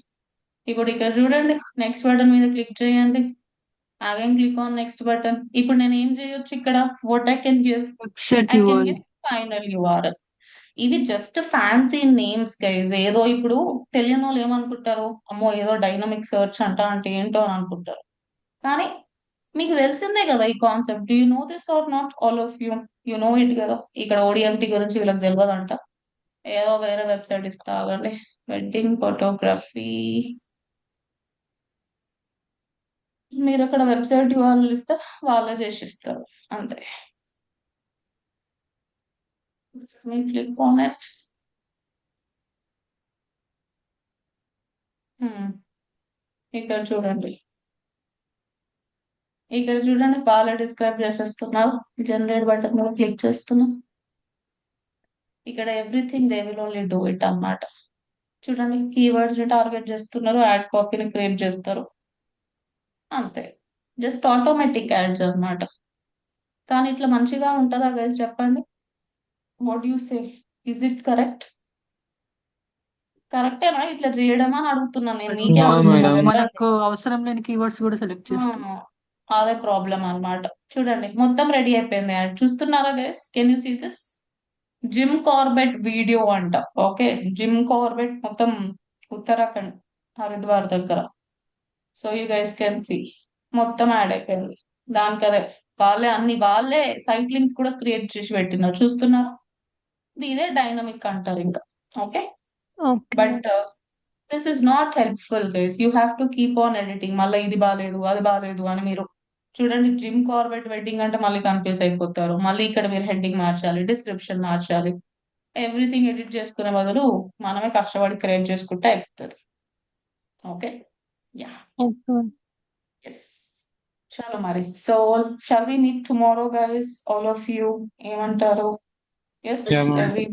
ఇప్పుడు ఇక్కడ చూడండి, నెక్స్ట్ బటన్ మీద క్లిక్ చేయండి. Again click on next button. ఇప్పుడు నేను ఏం చేయొచ్చు ఇక్కడ? What I can give, Website I can URL. Give final URL. ఇవి జస్ట్ ఫ్యాన్సీ నేమ్స్ గైజ్. ఏదో ఇప్పుడు తెలియని వాళ్ళు ఏమనుకుంటారు, అమ్మో ఏదో డైనమిక్ సెర్చ్ అంట అంటే ఏంటో అని అనుకుంటారు. కానీ మీకు తెలిసిందే కదా ఈ concept. Do you know this or not? All of you you know it కదా. ఇక్కడ ODMT గురించి వీళ్ళకి తెలియదంట. ఏదో వేరే వెబ్సైట్ ఇస్తా ఆగండి. Wedding photography. మీరు అక్కడ వెబ్సైట్ URL ఇస్తే వాళ్ళే చేసి ఇస్తారు అంతే. మీ క్లిక్ ఆన్ ఇట్. ఇక్కడ చూడండి, ఇక్కడ చూడండి వాళ్ళే డిస్క్రైబ్ చేసేస్తున్నారు. జనరేట్ బటన్ మీద క్లిక్ చేస్తున్నాం. ఇక్కడ everything they will only do it అన్నమాట. చూడండి, కీవర్డ్స్ ని టార్గెట్ చేస్తున్నారు, యాడ్ కాపీని క్రియేట్ చేస్తారు అంతే. జస్ట్ ఆటోమేటిక్ యాడ్స్ అన్నమాట. కానీ ఇట్లా మంచిగా ఉంటుందా గైస్ చెప్పండి? What you say? Is it correct? కరెక్టేనా ఇట్లా చేయడం అని అడుగుతున్నాను నేను. మీకే Yeah, అడుగుతున్నా, madam. చెప్పండి. మనకు అవసరం లేని కీవర్డ్స్ కూడా సెలెక్ట్ చేస్తాం. అదే ప్రాబ్లం అన్నమాట. చూడండి మొత్తం రెడీ అయిపోయింది యాడ్. చూస్తున్నారా guys? Can you see this? Jim Corbett video అంట. ఓకే, జిమ్ కార్బెట్ మొత్తం ఉత్తరాఖండ్, హరిద్వార్ దగ్గర. So you guys can see మొత్తం యాడ్ అయిపోయింది. దానికి అదే వాళ్ళే సైట్ లింక్స్ కూడా క్రియేట్ చేసి పెట్టినారు. చూస్తున్నారు, ఇదే డైనమిక్ అంటారు ఇంకా. Okay, okay. But this is not helpful guys. You have to keep on editing. మళ్ళీ ఇది బాగాలేదు అది బాగాలేదు అని మీరు చూడండి. జిమ్ కార్బెట్ వెడ్డింగ్ అంటే మళ్ళీ కన్ఫ్యూజ్ అయిపోతారు. మళ్ళీ ఇక్కడ మీరు హెడ్డింగ్ మార్చాలి, డిస్క్రిప్షన్ మార్చాలి. ఎవ్రీథింగ్ ఎడిట్ చేసుకునే బదులు మనమే కష్టపడి క్రియేట్ చేసుకుంటే అయిపోతుంది. Okay, ya, okay. ఎస్. చలో మరి. So shall we meet tomorrow guys, all of you? ఏమంటారు? Yes, Yeah, ma'am. ఎవ్రీ